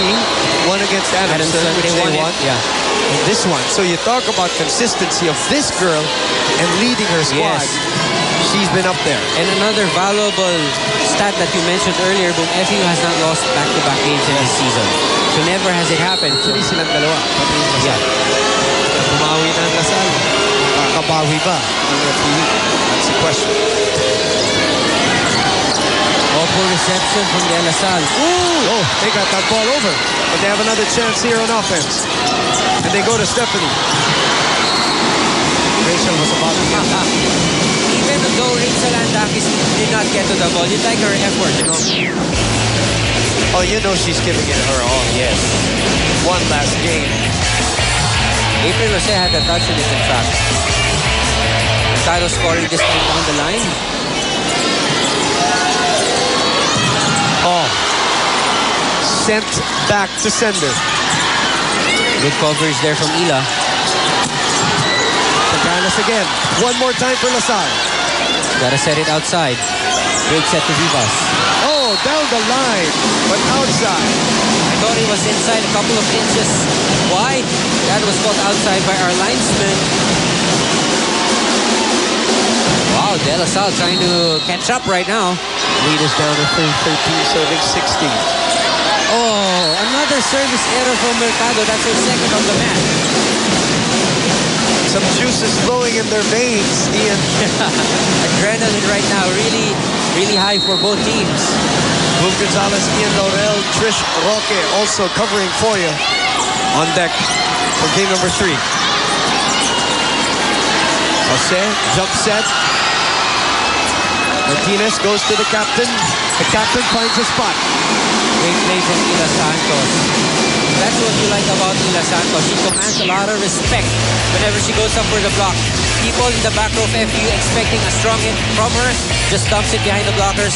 one against Adamson, which they won. Yeah. And this one. So you talk about consistency of this girl and leading her squad. Yes. She's been up there. And another valuable stat that you mentioned earlier, FU has not lost back-to-back games in this season. So never has it happened. Actually, silang dalawa. Pati yung LaSalle. Yeah. Bumawi na ang LaSalle. Kakabawi ba ang FU? That's the question. Awful reception from the LaSalle. Ooh! Oh, they got that ball over. But they have another chance here on offense. And they go to Stephanie. Rachel was about to get Even though Rachel Andakis did not get to the ball, you like her effort, Oh, you know she's giving it her all. Yes. One last game. April Jose had a touch in it, in fact. Mercado scoring this time down the line. Oh. Sent back to sender. Good coverage there from Ila. Taganas again. One more time for LaSalle. Gotta set it outside. Great set to Vivas. Oh, down the line, but outside. I thought he was inside a couple of inches wide. That was caught outside by our linesman. Wow, De La Salle trying to catch up right now. Lead is down to 13, serving 16. Oh, another service error from Mercado. That's her second on the mat. Some juices flowing in their veins, Ian. Adrenaline right now, really high for both teams. Luke Gonzalez, Ian Laurel, Trish Roque also covering for you on deck for game number 3. Jose, jump set. Martinez goes to the captain. The captain finds a spot. Great play from Manilla Santos. That's what you like about Manilla Santos. She commands a lot of respect whenever she goes up for the block. People in the back row of FU expecting a strong hit from her. Just dumps it behind the blockers.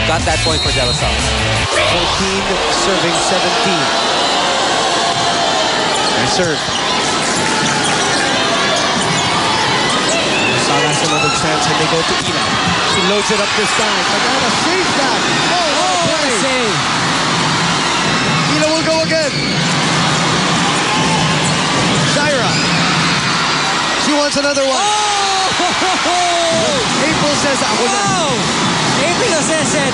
Got that point for De La Salle. 14, serving 17. Nice serve. LaSalle has another chance and they go to Ina. She loads it up this time. Tagana saves that. Oh, What a save. Ina will go again. Shaira. She wants another one. April says, ako na. Wow! April Jose said,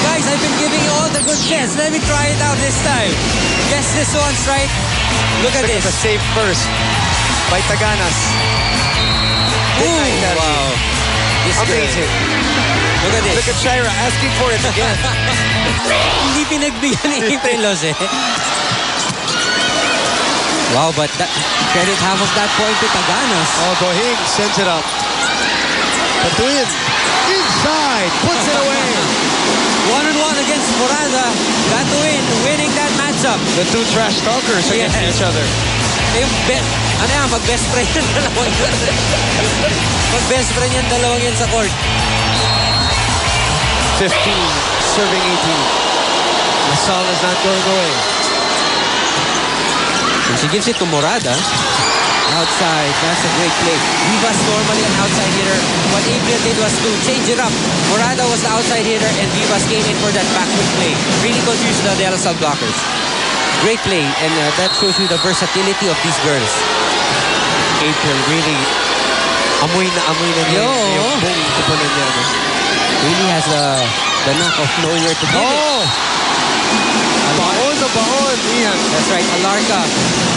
guys, I've been giving you all the good chance. Let me try it out this time. Guess this one's right. Look at this. The save first by Taganas. Ooh, wow. This Amazing. girl. Look at this. Look at Shaira asking for it again. Hindi pinagbigyan ni April Jose. Wow, but credit half of that point to Taganas. Oh, Bohing sends it up. Patuin. Inside. Puts it away. 1-on-1 against Morada. Got to win. Winning that matchup. The two trash talkers against Yes. each other. Yung mag-best friend yung dalawang yun. Mag-best friend yung dalawang yun sa court. 15, serving 18. LaSalle is not going away. And she gives it to Morada. Outside, that's a great play. Vivas normally an outside hitter. What April did was to change it up. Morada was the outside hitter and Vivas came in for that backward play. Really confused the De La Salle blockers. Great play, and that shows you the versatility of these girls. April really amoy na niya Yo. yung buong kupunan niya. No? Really has the knack of knowing where to give it. Oh! Baon na baon, Ian. That's right, Alarca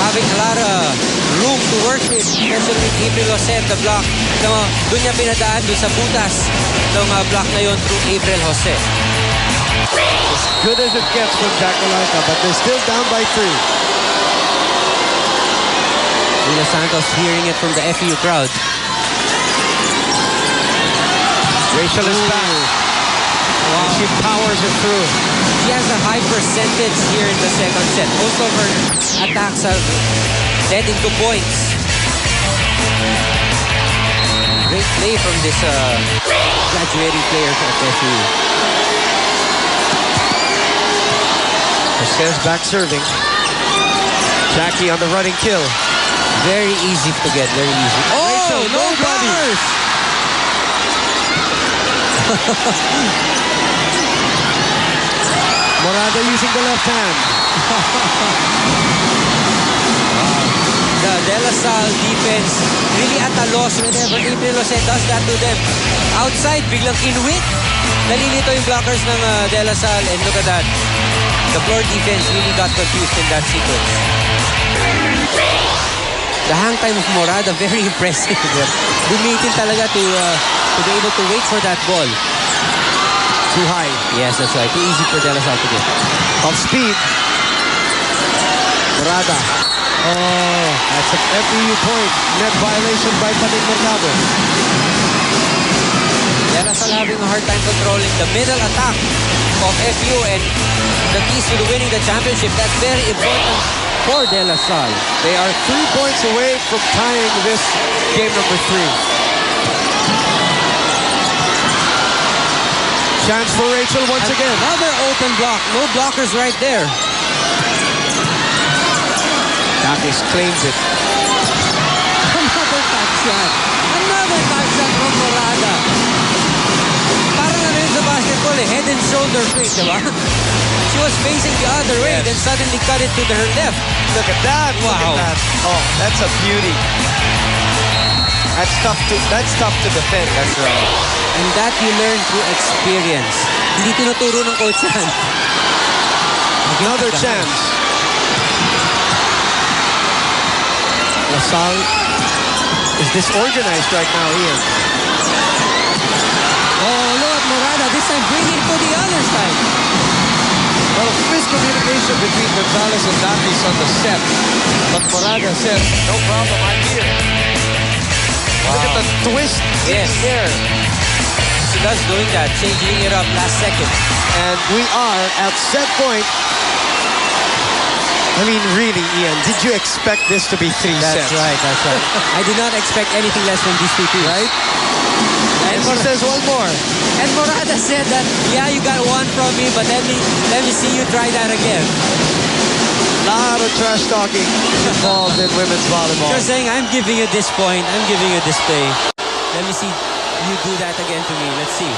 having a lot of room to work with, especially with April Jose at the block. Doon niya pinadaan doon sa butas ng block na yun through April Jose. As good as it gets from Jack Alarca, but they're still down by 3. Manilla Santos hearing it from the FU crowd. Rachel is back. Wow. She powers it through. She has a high percentage here in the second set. Most of her attacks have led into points. Great play from this graduating player from FU. Jose's back serving. Jackie on the running kill. Very easy to get, very easy. Oh, Rachel, no nobody. blockers! Morada using the left hand. The De La Salle defense really at a loss whenever April Jose does that to them. Outside, biglang in-wit. Nalilito yung blockers ng De La Salle, and look at that. The floor defense really got confused in that sequence. The hang time of Morada, very impressive. Bumitin talaga to be able to wait for that ball. Too high. Yes, that's right. Too easy for De La Salle to get. Off speed. Morada. Oh, that's an FEU point. Net violation by Paning Mercado. De La Salle having a hard time controlling the middle attack of FU, and the keys to winning the championship. That's very important for De La Salle. They are 3 points away from tying this game number 3. Chance for Rachel once again. Another open block. No blockers right there. Takis claims it. Another touch shot. Another touch shot from Morada. Parang ano yun sa basketball head and shoulder fake, diba? She was facing the other way, then suddenly cut it to her left. Look at that. Wow. Look at that. Oh, that's a beauty. That's tough to defend. That's right. And that you learn through experience. Hindi tinuturo ng coach yan. Another chance. LaSalle is disorganized right now, Ian. Oh, look at Morada. This time bringing it to the other side. Well, miscommunication between Gonzalez and Datis on the set. But Morada said, no problem, I'm here. Wow. Look at the twist in the air. She does doing that, changing it up last second. And we are at set point. I mean, really, Ian, did you expect this to be 3 sets? That's right. I did not expect anything less from these two teams. Right? And he says one more. And Morada said that, yeah, you got one from me, but let me see you try that again. Lot of trash talking involved in women's volleyball. You're saying, I'm giving you this point. I'm giving you this play. Let me see you do that again to me. Let's see.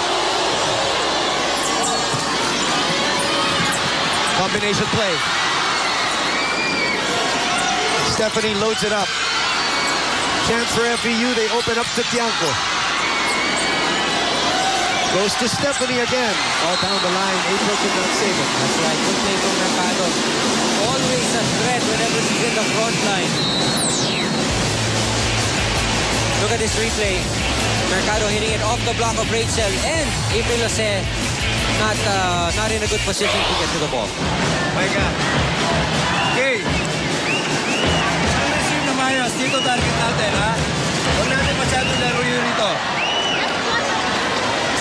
Combination play. Stephanie loads it up. Chance for FEU. They open up to Tiangco. Goes to Stephanie again. All down the line. April could not save it. That's right. Good play from Mercado. Always a threat whenever she's in the front line. Look at this replay. Mercado hitting it off the block of Rachel, and April Jose not in a good position to get to the ball. My God. Okay. Receive na mayos. Dito target natin, ha? Huwag natin masyadong laro yun rito.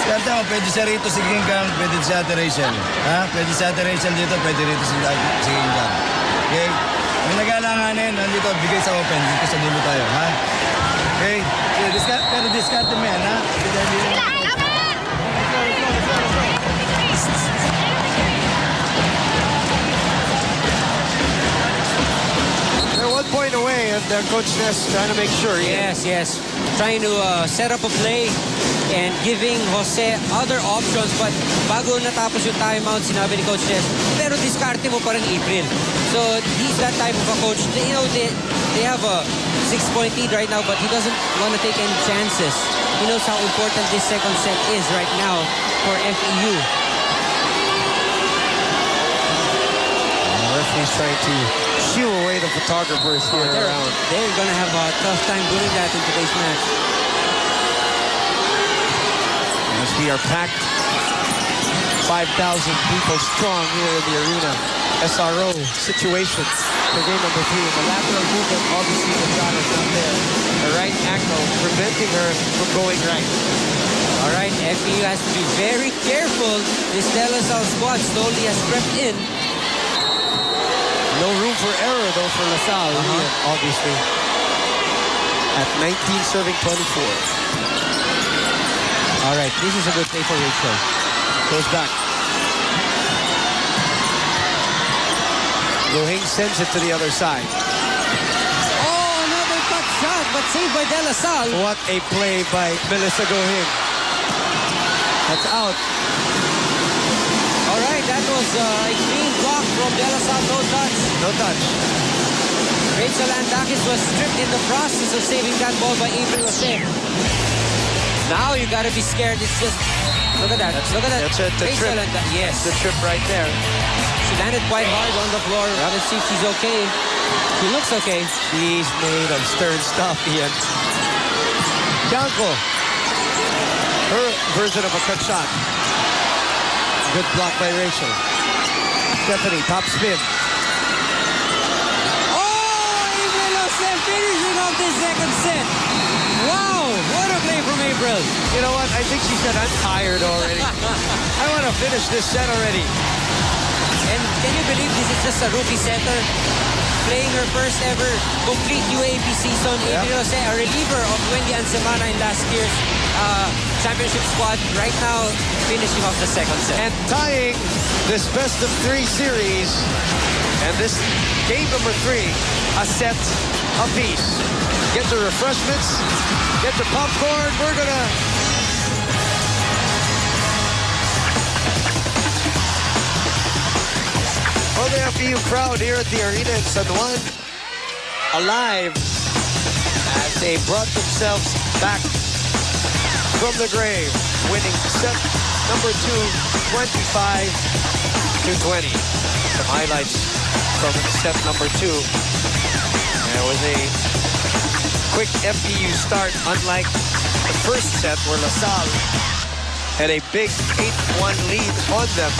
Skarte mo, pwede siya rito si Gingang, pwede siya Ate Rachel. Ha? Pwede si Ate Rachel dito, pwede rito si Gingang. Okay? May nag-alanganin, nandito, bigay sa open. Dito sa dulo tayo, ha? Okay? Pero discarte mo yan, ha? They're 1 point away, and their coach Ness trying to make sure. Yes. Trying to set up a play and giving Jose other options, but bago natapos yung timeout, sinabi ni Coach Ness, pero diskarte mo pa rin April. So he's that type of a coach. They have a 6-point lead right now, but he doesn't want to take any chances. He knows how important this second set is right now for FEU. The referee's trying to shoo away the photographers here around. They're going to have a tough time doing that in today's match. As we are packed, 5,000 people strong here in the arena. SRO situation for game number 3. The lateral movement obviously has got her down there. The right ankle preventing her from going right. All right, FEU has to be very careful. This De La Salle squad slowly has crept in. No room for error, though, for LaSalle, obviously. At 19, serving 24. All right, this is a good play for Rachel. Goes back. Gohing sends it to the other side. Oh, another cut shot, but saved by De La Salle. What a play by Melissa Gohing. That's out. All right, that was a clean block from De La Salle. No touch. No touch. Rachel Andakis was stripped in the process of saving that ball by April Jose. Now you gotta be scared. It's just, look at that. Look at that. That's it, the Rachel trip. Yes. The trip right there. She landed quite hard on the floor. Let's see if she's okay. She looks okay. She's made of stern stuff, Ian. Bianco. Her version of a cut shot. Good block by Rachel. Stephanie, top spin. Oh, April Jose finishing off this second set. Wow, what a play from April. You know what? I think she said, I'm tired already. I want to finish this set already. And can you believe this is just a rookie setter playing her first ever complete UAAP season? Yeah. April Jose, a reliever of Wendy Ansemana in last year's championship squad, right now finishing off the second set. And tying this best of 3 series. And this game number 3, a set apiece. Get your refreshments, get your popcorn. We're gonna all the FEU crowd here at the arena in San Juan, alive as they brought themselves back from the grave, winning set number 2, 25-20. Some highlights from set number 2. There was a quick FEU start, unlike the first set where LaSalle had a big 8-1 lead on them.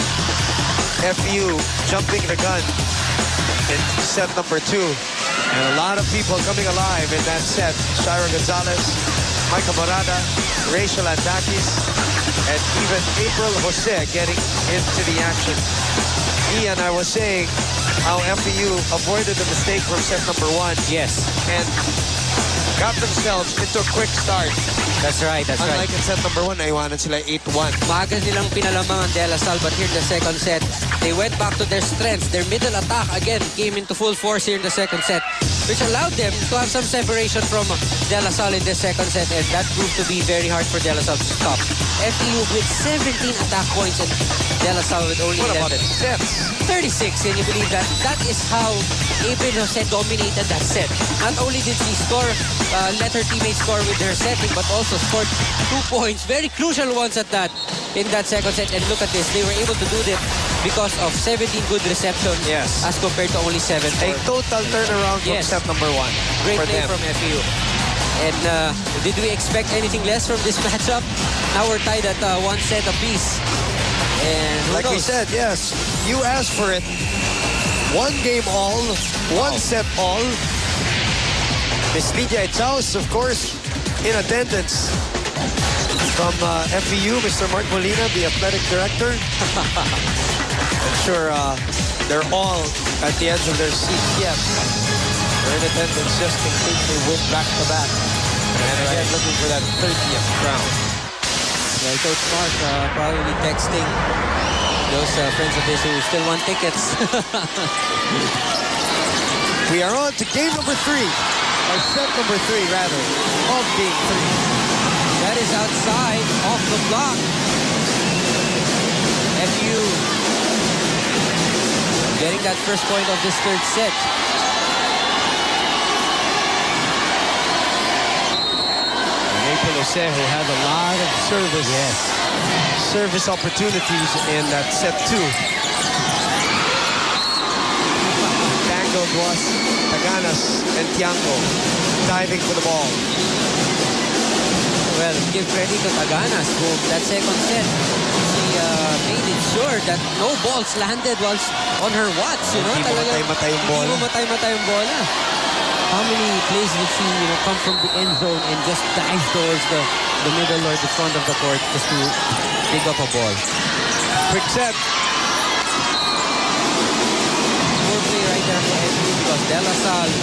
FEU jumping the gun in set number 2. And a lot of people coming alive in that set. Shira Gonzalez, Micah Morada, Rachel Andakis, and even April Jose getting into the action. Ian, I was saying how FEU avoided the mistake from set number 1. Yes. And got themselves into a quick start. That's right, that's Unlike right. in set number 1, naiwanan sila 8-1. Maaga nilang pinalamang ang De La Salle, but here in the second set, they went back to their strengths. Their middle attack, again, came into full force here in the second set, which allowed them to have some separation from De La Salle in the second set, and that proved to be very hard for De La Salle to stop. FEU with 17 attack points and De La Salle with only What 11. about sets? 36, can you believe that? That is how April Jose dominated that set. Not only did she score, let her teammates score with her setting, but also scored 2 points, very crucial ones at that, in that second set. And look at this, they were able to do that because of 17 good receptions, Yes, as compared to only 7 a total turnaround from Yes. set number 1. Great for play them. from FEU. And did we expect anything less from this matchup? Now we're tied at 1 set apiece. And who Like we knows? said, yes, you asked for it. 1 game all, 1 set all. Miss Lydia Echaus, of course, in attendance. From FEU, Mr. Mark Molina, the athletic director. I'm sure they're all at the edge of their seats. Yes, they're in attendance just in case they win back-to-back. And again, looking for that 30th crown. Well, Coach Mark probably texting those friends of his who still want tickets. We are on to game number 3, or set number 3, rather, of game 3. That is outside, off the block. FEU getting that first point of this third set. And April Jose, who had a lot of service opportunities in that set 2. Tangled was Taganas and Tiangco diving for the ball. Well, give credit to Taganas who that second set, she made it sure that no balls landed whilst on her watch. You know, Hindi mamatay-matay yung bola. Hindi mamatay-matay yung bola. How many plays did she come from the end zone and just dive towards the the middle or the front of the court just to pick up a ball. Quick set. Poor play right there for FU because De La Salle,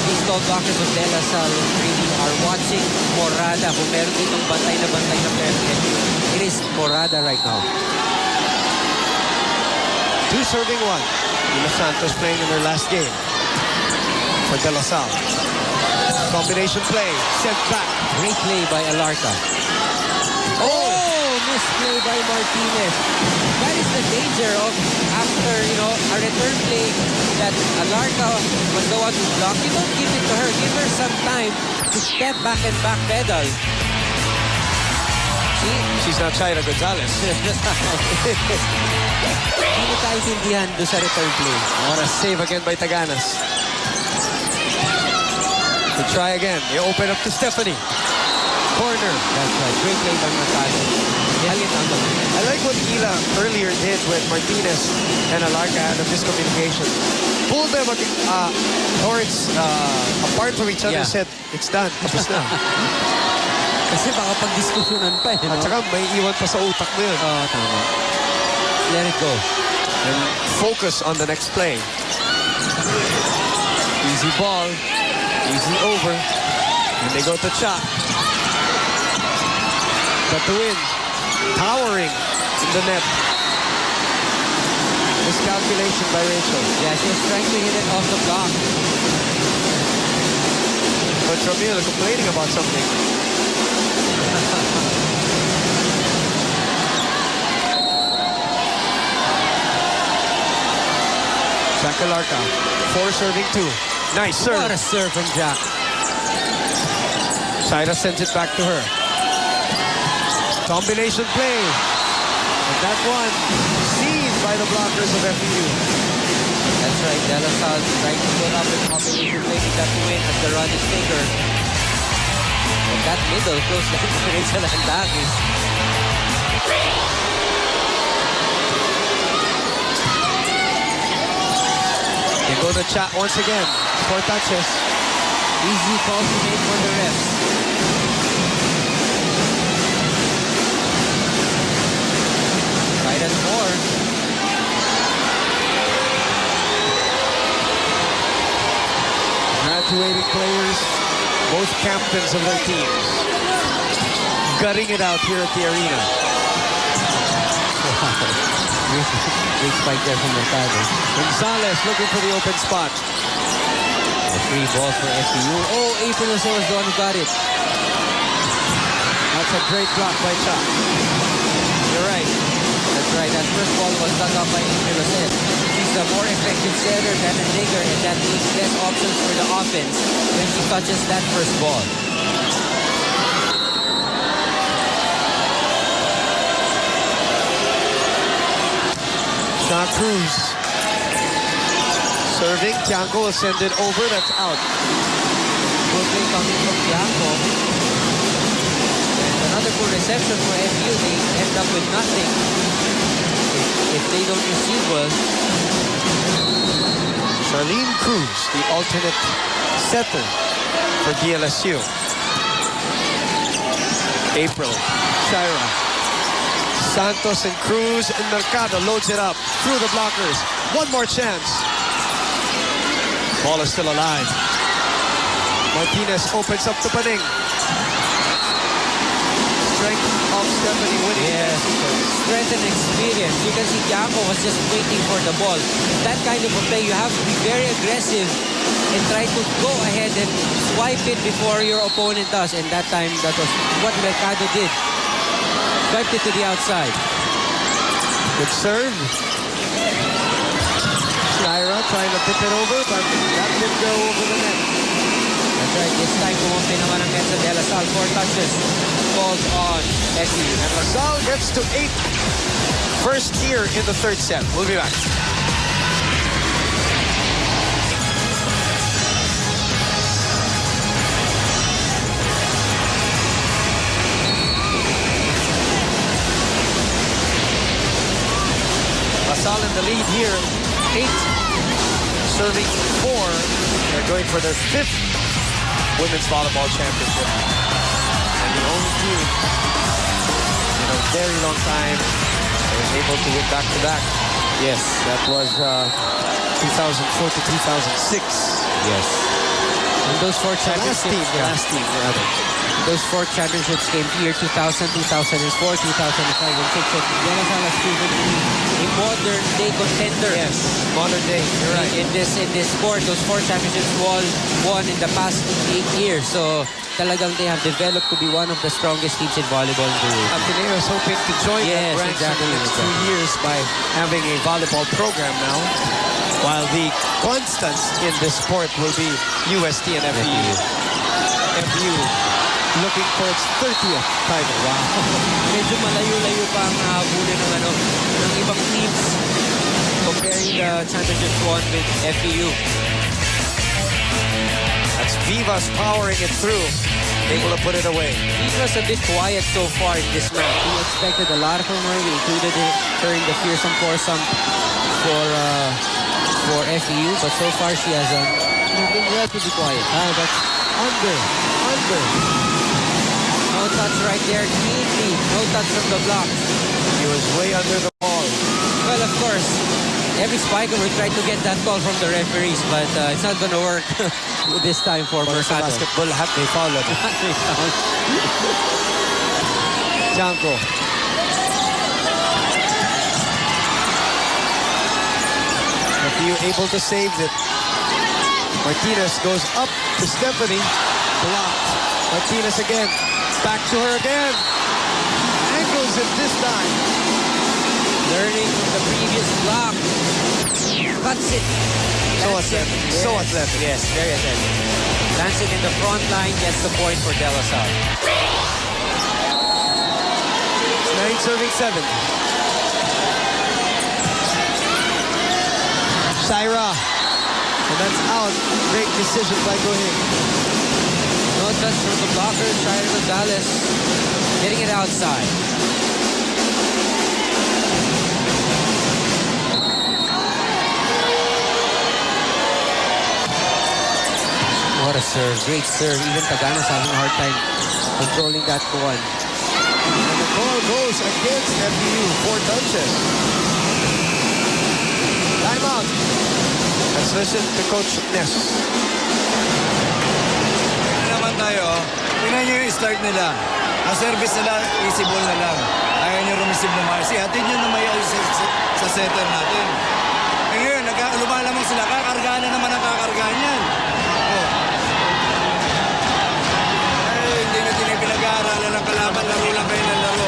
these tall blockers of De La Salle really are watching Morada. Kung meron ditong bantay na player ng FU, it is Morada right now. 2 serving 1. Manilla Santos playing in their last game for De La Salle. Combination play, sent back. Great play by Alarca. Oh, misplay by Martinez. That is the danger of after, a return play that Alarca was the one who blocked. You don't give it to her. Give her some time to step back and back pedal. See? She's not Shaira Gonzalez. Hindi mo tayo intindihan doon sa return play. What a save again by Taganas. To try again. They open up to Stephanie. Corner. That's right. Great play by Mercado. I like what Ila earlier did with Martinez and Alarca had a miscommunication. Pulled them towards apart from each other. Yeah. Said, it's done. Tapos na. Kasi baka pag-diskusyonan pa eh. At saka may iwan pa sa utak mo yun. Oo, tama. Let it go. And focus on the next play. Easy ball. Easy over. And they go to Cha. But the win. Towering in the net. Miscalculation by Rachel. Yeah, she was trying to hit it off the block. But Ramil complaining about something. Jack Alarca. 4 serving 2. Nice serve. What a serve from Jack. Shaira sends it back to her. Combination play. And that one seen by the blockers of FEU. That's right. De La Salle trying to put up a combination play with that win as the run is bigger. And that middle close down to Rachel Andakis. They go to Chat once again. 4 touches. Easy call to make for the refs. Right at 4. Graduating players, both captains of their teams. Gutting it out here at the arena. Big spike there from Mercado. Gonzalez looking for the open spot. A free ball for FEU. Oh, April was the one who got it. That's a great block by Chuck. You're right. That's right. That first ball was dug up by April. She's a more effective setter than a digger, and that means less options for the offense when she touches that first ball. Shaw Cruz. Serving. Tianco will send it over. That's out. Good play coming from Tianco. And another good reception for FU. They end up with nothing if they don't receive well. Charlene Cruz, the alternate setter for DLSU. April. Shaira. Santos and Cruz and Mercado loads it up through the blockers. One more chance. Ball is still alive. Martinez opens up to Paning. Strength of Stephanie winning. Yes, strength and experience. You can see Tianco was just waiting for the ball. That kind of a play, you have to be very aggressive and try to go ahead and swipe it before your opponent does. And that time, that was what Mercado did. Swiped it to the outside. Good serve. Shaira trying to tip it over, but that didn't go over the net. That's right. This time, kumumpi naman ang net sa De La Salle. 4 touches. Falls on FEU. And LaSalle gets to 8. First here in the third set. We'll be back. LaSalle in the lead here. 8. Serving 4. They're going for their 5th women's volleyball championship. And only team in a very long time that was able to win back-to-back. Yes. That was 2004 to 2006. Yes. And those four championships. The last team, rather. Those four championships came year 2000, 2004, 2005, and 6. So De La Salle has proven to be a modern day contender. Yes, modern day. You're right. In this sport, those four championships won in the past 8 years. So talagang they have developed to be one of the strongest teams in volleyball in the world. Ateneo is hoping to join that ranks in the next 2 years by having a volleyball program now, while the constants in this sport will be UST and FEU. FEU looking for its 30th title. Wow. Medyo malayo-layo pa ang habulin ng ibang teams comparing the championships won with FEU. That's Vivas powering it through, able to put it away. He was a bit quiet so far in this match. We expected a lot from her. We included her in the fearsome foursome for FEU, but so far she has been relatively quiet. That's under. No touch right there, neatly. No touch from the block. He was way under the ball. Well, of course, every spiker will try to get that call from the referees, but it's not going to work this time for Mercado. Basketball, they fouled. Janko. FEU able to save it. Martinez goes up to Stephanie. Blocked. Martinez again. Back to her again. Angles it this time. Learning from the previous block. Cuts it. So athletic. Yes, very athletic. Lands it in the front line. Gets the point for De La Salle. 9 serving 7. Shaira. And that's out. Great decision by Gohing. No touch from the blocker. Shaira Gonzalez getting it outside. What a serve. Great serve. Even Tagana's having a hard time controlling that one. And the ball goes against FEU. 4 touches. Timeout. Let's listen to Coach Ness. Naman tayo, tingnan nyo yung start nila. Ang service nila, easy ball na lang. Ayaw nyo rumisip na maayos. Hatid nyo na maayos sa setter natin. Eh ngayon, lumalamang sila. Kakargaan na naman ang kakargaan yan. Oh. Ay, hindi natin yung pinag-aaralan ng kalaban. Laro lang kayo ng laro.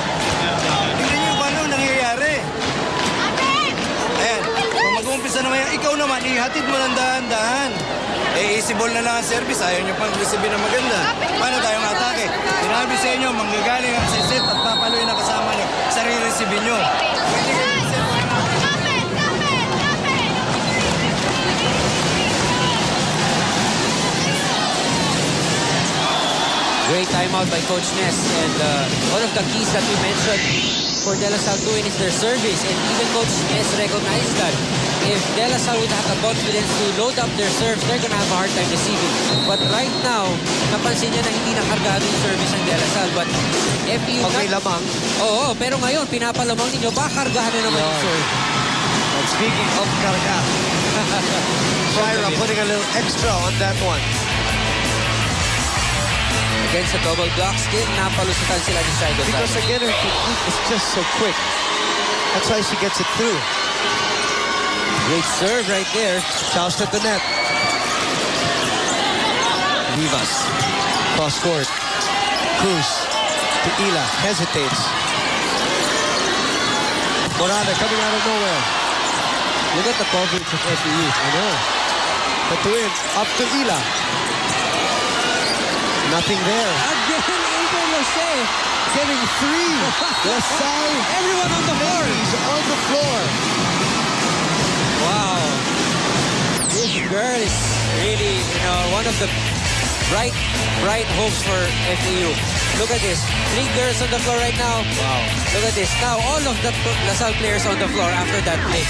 Tingnan nyo paano nangyayari. Ayan, kung mag-uumpisa naman yan, ikaw naman, ihatid mo ng dahan-dahan. Eh, easy ball na lang ang service. Ayaw nyo pang receive na maganda. Paano tayong atake? Sinabi sa inyo, manggagaling ang sisit at papaluin na kasama nyo. Sarili-receive nyo. Pwede kayo receive. Great timeout by Coach Ness. And one of the keys that we mentioned for De La Salle to win is their service. And even Coach Ness recognized that if De La Salle would have the confidence to load up their serves, they're gonna have a hard time receiving. But right now, napansin niya na hindi nakargado yung service ng De La Salle. But FEU... Pag may lamang. Oo, pero ngayon, pinapalamang ninyo, baka kargahan na naman yung serve. And speaking of karga, Shaira putting a little extra on that one. Against the double block, still napalusutan sila ni Shai Gonzalez. Because again, her technique is just so quick. That's why she gets it through. Great serve right there. Shouts at the net. Vivas. Cross court. Cruz to Ila. Hesitates. Morada coming out of nowhere. Look at the coverage of FEU. I know. But to win, up to Ila. Nothing there. Again, Adrian LaSalle. Getting 3. LaSalle. Everyone on the floor. He's on the floor. Wow. This girl is really, one of the bright hopes for FEU. Look at this. 3 girls on the floor right now. Wow. Look at this. Now, all of the LaSalle players on the floor after that play.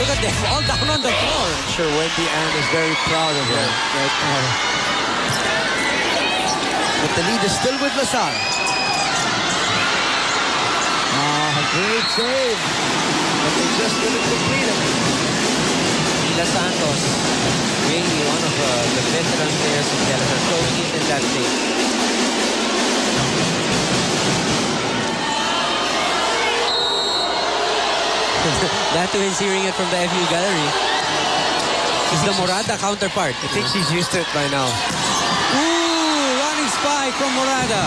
Look at them. All down on the floor. I'm sure Wendy Ann is very proud of her right now. But the lead is still with LaSalle. Great save. But they just couldn't complete it. Manilla Santos, really one of the veteran players of LaSalle, showing it in that stage. That too is hearing it from the FU gallery. He's the Morada counterpart. I think she's used to it by now. Ooh, running spike from Morada.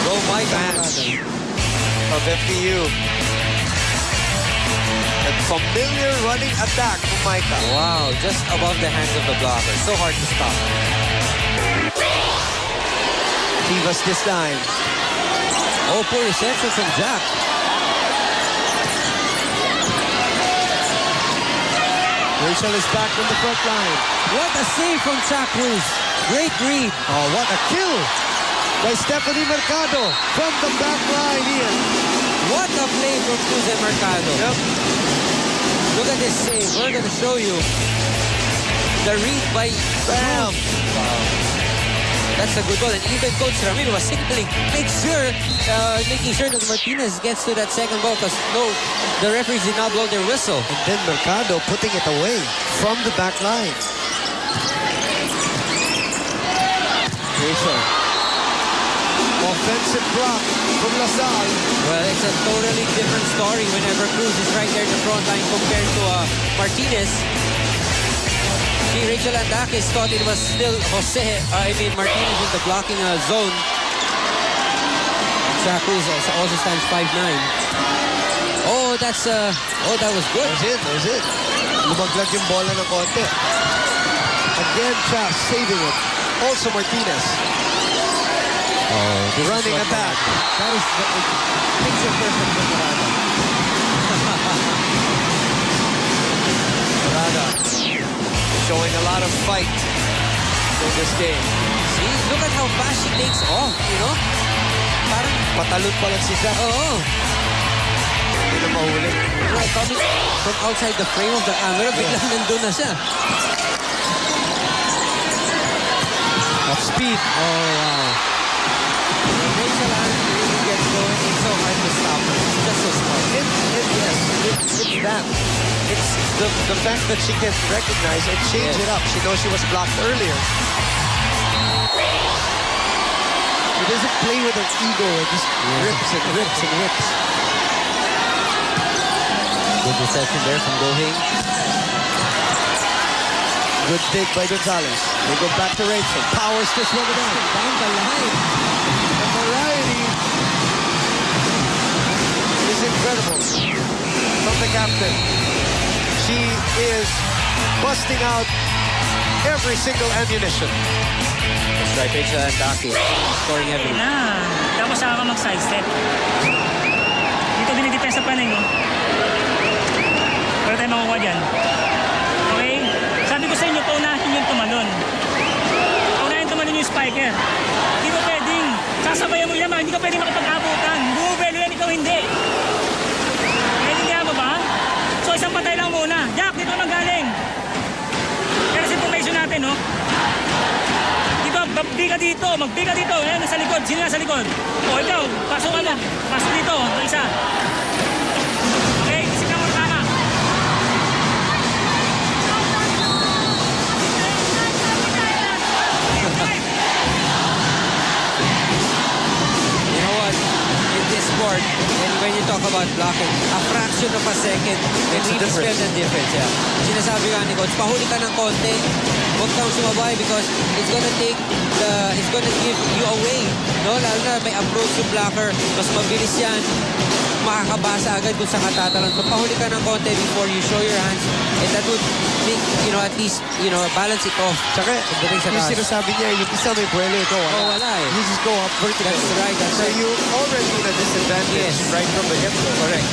Go Mike Fans of FPU. A familiar running attack from Micah. Wow, just above the hands of the blocker. So hard to stop. Chivas this time. Oh, poor reception from Jack. Rachel is back on the front line. What a save from Jack Cruz. Great read. Oh, what a kill by Stephanie Mercado from the back line, Ian. What a play from Cruz and Mercado. Yep. Look at this save. We're going to show you the read by Bam. Wow. That's a good goal. And even Coach Ramiro was signaling, making sure that Martinez gets to that second ball because no, the referees did not blow their whistle. And then Mercado putting it away from the back line. Rachel. Offensive block from LaSalle. Well, it's a totally different story whenever Cruz is right there in the front line compared to Martinez. See, Rachel Andakis thought it was still Martinez in the blocking zone. Jack Cruz also stands 5'9". Oh, that was good. That was it. Lumaglag yung bola ng konti. Again, Chas saving it. Also Martinez. Oh, running attack. That is picture perfect for Morada. Morada showing a lot of fight in this game. See, look at how fast she takes off, you know? Parang Patalon pa lang si Jack. Oo. Hindi na mahuli. Right, coming from outside the frame of the camera, biglang nandun na siya. At speed. Oh, wow. When Rachel really gets going, it's so hard to stop her. She's just so smart. It's that. It's the fact that she can recognize and change it up. She knows she was blocked earlier. She doesn't play with her ego. It just rips and rips and rips. Good reception there from Gohing. Good dig by Gonzalez. They go back to Rachel. Powers this one down. Down the line. The variety is incredible from the captain. She is busting out every single ammunition. That's right, Rachel Andakis. Scoring heavily. Na, tapos saka ka mag-side step. Dito dinidepensa pa na yun. Wala tayo makukuha dyan. Okay? Sabi ko sa inyo, paunahin yung tumalon. Paunahin tumalon yung spiker. Hindi ko pwedeng sasabayan mo yan, hindi ka pwedeng makapag-abutan. Bumubelo yan, ikaw hindi. Naintindihan mo ba? So isang patay lang muna. Jack, dito naman galing. Pero sa information natin, no? Dito, magbiga dito. Ayan, nasa likod. Sino nasa likod? O, ikaw, pasok ka mo. Pasok dito, isa. Okay, sige mo tama. You know what? In this sport, and when you talk about blocking, a fraction of a second can really spell the difference. Yeah. Sinasabi nga ni Coach, pahuli ka ng konti, huwag kang sumabay because it's gonna give you away. No? Lalo na may approach yung blocker, mas mabilis yan, makakabasa agad kung saan ka tatalon. So pahuli ka ng konti before you show your hands, and that would make, at least, balance it off. Tsaka, Pagdating sa yung taas. sinasabi niya, yung isa may buwelo, ito wala. Oh, wala eh. You just go up vertically. That's right, that's So right. you're already in a disadvantage Yes. right from the get-go. Correct.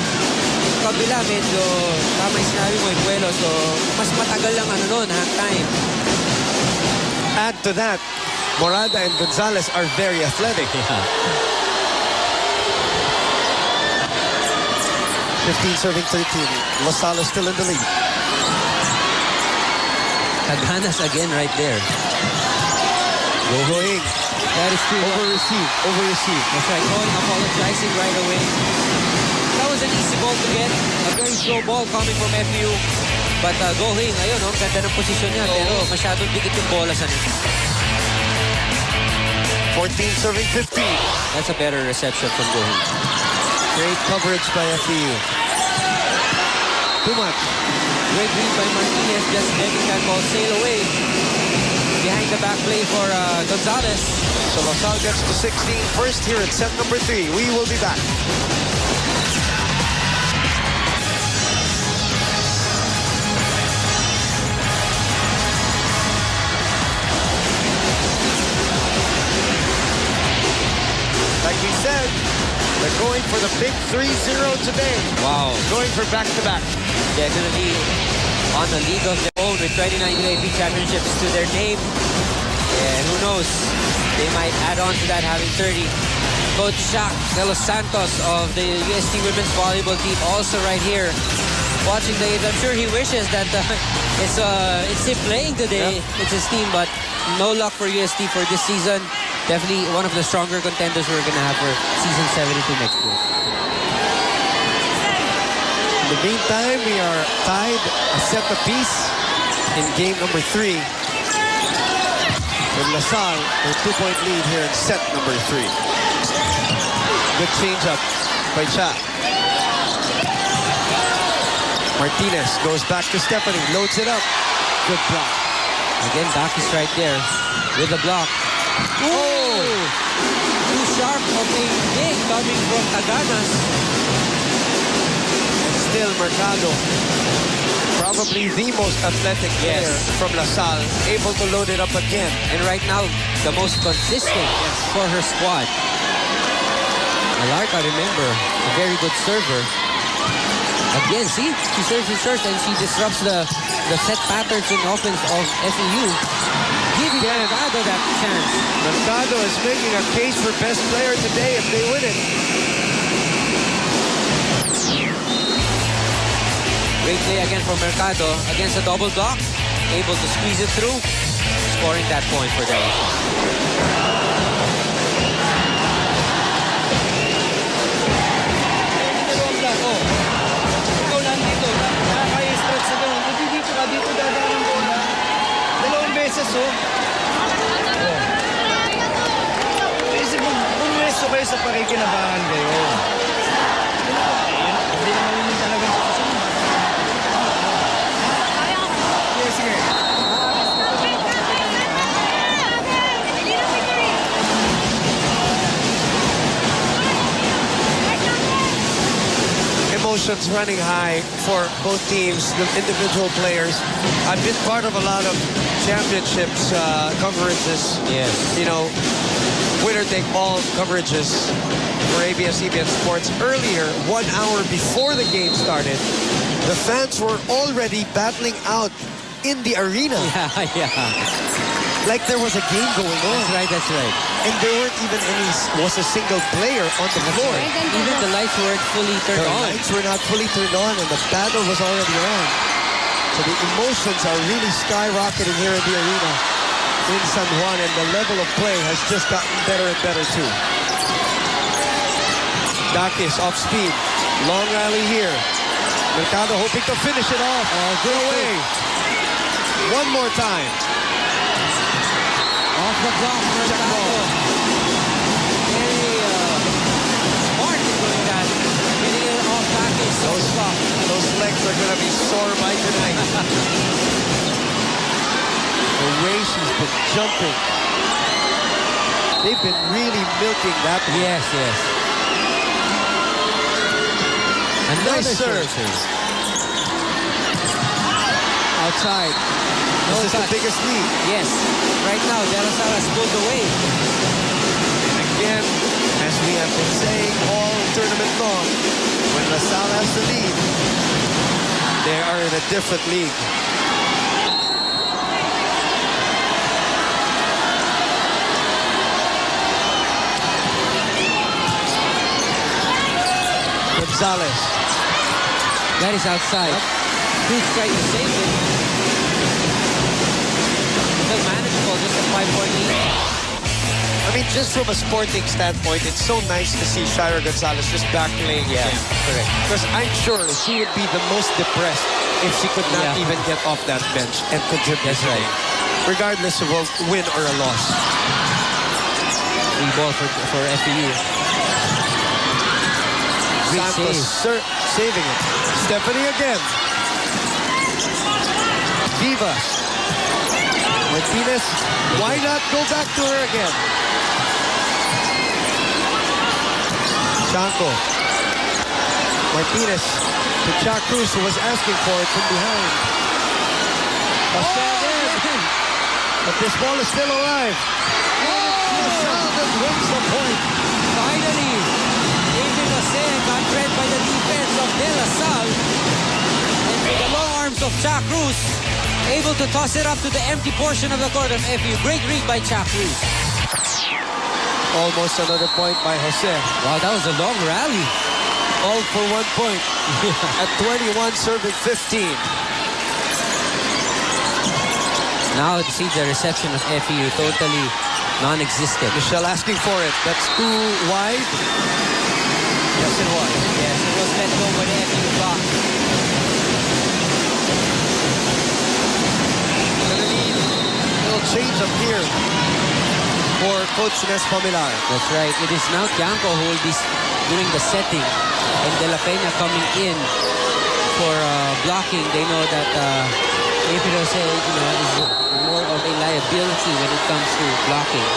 Kabila, medyo tama yung sinabi mo, Ipuelo. So, mas matagal lang hang time. Add to that, Morada and Gonzalez are very athletic. 15 serving 13. LaSalle is still in the lead. Taganas again right there. Going. That is true. Over receive. That's right. Going, apologizing right away. That was an easy ball to get. A very slow ball coming from FU. But Going, ayun, oh, ganda ng posisyon niya. Pero masyadong dikit yung bola sa net. 14 serving 15. That's a better reception from Going. Great coverage by FEU. Too much. Great read by Martinez. Just letting that ball sail away. Behind the back play for Gonzalez. So LaSalle gets to 16 first here at set number 3. We will be back. Like we said, they're going for the big 3-0 today. Wow. Going for back-to-back. Definitely on the league of their own with 29 UAAP championships to their name. And who knows, they might add on to that having 30. Coach Manilla Santos of the UST women's volleyball team also right here watching the game. I'm sure he wishes that it's him playing today. Yep. It's his team, but no luck for UST for this season. Definitely one of the stronger contenders we're going to have for season 72 next year. In the meantime, we are tied a set apiece in game number 3. With LaSalle, their 2-point lead here in set number 3. Good change-up by Cha. Martinez goes back to Stephanie, loads it up. Good block. Again, Daki's right there with the block. Oh! Too sharp of a dig coming from Taganas. And still Mercado, probably the most athletic player from LaSalle, able to load it up again. And right now, the most consistent for her squad. Alarka, remember, a very good server. Again, see, she serves and she disrupts the set patterns in offense of FEU. Giving Mercado that chance. Mercado is making a case for best player today if they win it. Great play again from Mercado against a double block. Able to squeeze it through. Scoring that point for them. Ikaw lang dito. Nakaka-stretch sa ganun. Hindi dito ka. Dito dadaan ang bola. 2 beses, Isip mo, bumeso kayo sa pakikinabangan kayo. Hindi naman yun talagang posisyon. Sige. Emotions running high for both teams, the individual players. I've been part of a lot of championships coverages. Yes. You know, winner-take-all coverages for ABS-CBN Sports. Earlier, 1 hour before the game started, the fans were already battling out in the arena. Yeah. Like there was a game going on. That's right. And there weren't even was a single player on the floor. Even the lights weren't fully turned on. The lights were not fully turned on and the battle was already on. So the emotions are really skyrocketing here in the arena in San Juan, and the level of play has just gotten better and better too. Dakis off speed. Long rally here. Mercado hoping to finish it off. Good away. One more time. Off the block, Mercado. Very smart in doing that. Getting it off Dakis. Those legs are going to be sore by tonight. The way she's been jumping. They've been really milking that one. Yes. Another Nice serve. Outside. This is the biggest lead. Yes. Right now, De La Salle has pulled away. And again, as we have been saying all tournament long, when LaSalle has the lead, they are in a different league. Gonzalez. That is outside. Who's trying to save it? just a 5-point lead. I mean, just from a sporting standpoint, it's so nice to see Shira Gonzalez just back playing Yeah, again. correct. Because I'm sure she would be the most depressed if she could not Yeah. even get off that bench and contribute. That's right. Regardless of a win or a loss. Free ball for FEU. Great Santos save. saving it. Stephanie again. Vivas. Martinez. Why not go back to her again? Chanko. Martinez to Cha Cruz, who was asking for it from behind. But this ball is still alive. LaSalle that wins the point. Finally, David Jose got read by the defense of De La Salle. And with the long arms of Cha Cruz, able to toss it up to the empty portion of the court of FEU. Great read by Cha Cruz. Almost another point by Jose. Wow, that was a long rally. All for 1 point. At 21, serving 15. Now see the reception of FEU totally non-existent. Michelle asking for it. That's too wide. Yes, it was. Yes, it was let go by the FEU block. Gonna need a little change up here for Coach Nes Pamilar. That's right. It is now Tianco who will be doing the setting, and De La Peña coming in for blocking. They know that David Jose, is more of a liability when it comes to blocking.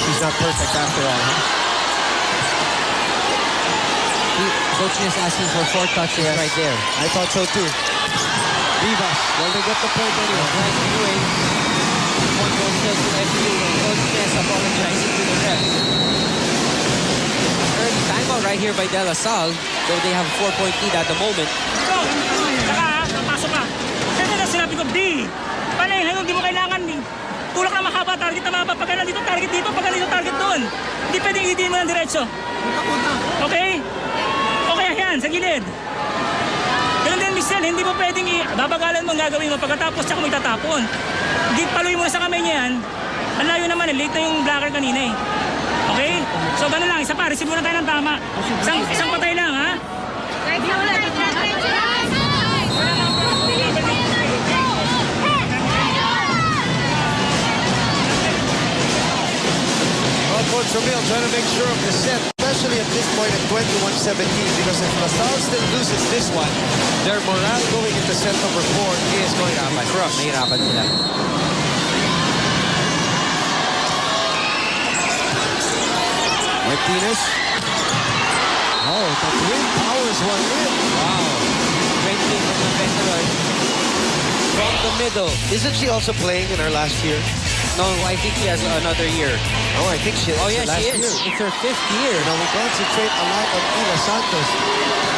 She's not perfect after all, huh? Coach Nes asking for 4 touches right there. I thought so too. Vivas, well, they get the point anyway. Right, anyway, one goal still to FEU, and Coach Nes apologizing to the ref. Early timeout right here by De La Salle, though they have a 4-point lead at the moment. Go! Saka, napasok ka. Siyempre na sinabi ko, B. Panay, hindi mo kailangan, tulak na mahaba, target na mahaba. Pagka nandito, target dito. Pagka nandito, target doon. Hindi pwedeng idiin mo ng diretso. Okay? Okay, yan, sa gilid. Ganun din, Michelle, hindi mo pwedeng babagalan mo ang gagawin mo pagkatapos tsaka mo itatapon. Hindi, paluin mo na sa kamay niya yan. Ang layo naman, late na yung blocker kanina eh. Okay? So, ganun lang, isa pa, receive muna tayo ng tama. Isang patay lang, ha? Coach Ramil trying to make sure of the set, especially at this point at 21-17, because if LaSalle still loses this one, their morale going into set number 4 is going to be crushed. Mahirapan sila. Martinez. Oh, the wind powers one in. Wow. Great play from the veteran. From the middle. Isn't she also playing in her last year? No, I think she has another year. Oh, I think she is. Oh, yeah, last she is. year. It's her 5th year. Now we concentrate a lot on Manilla Santos,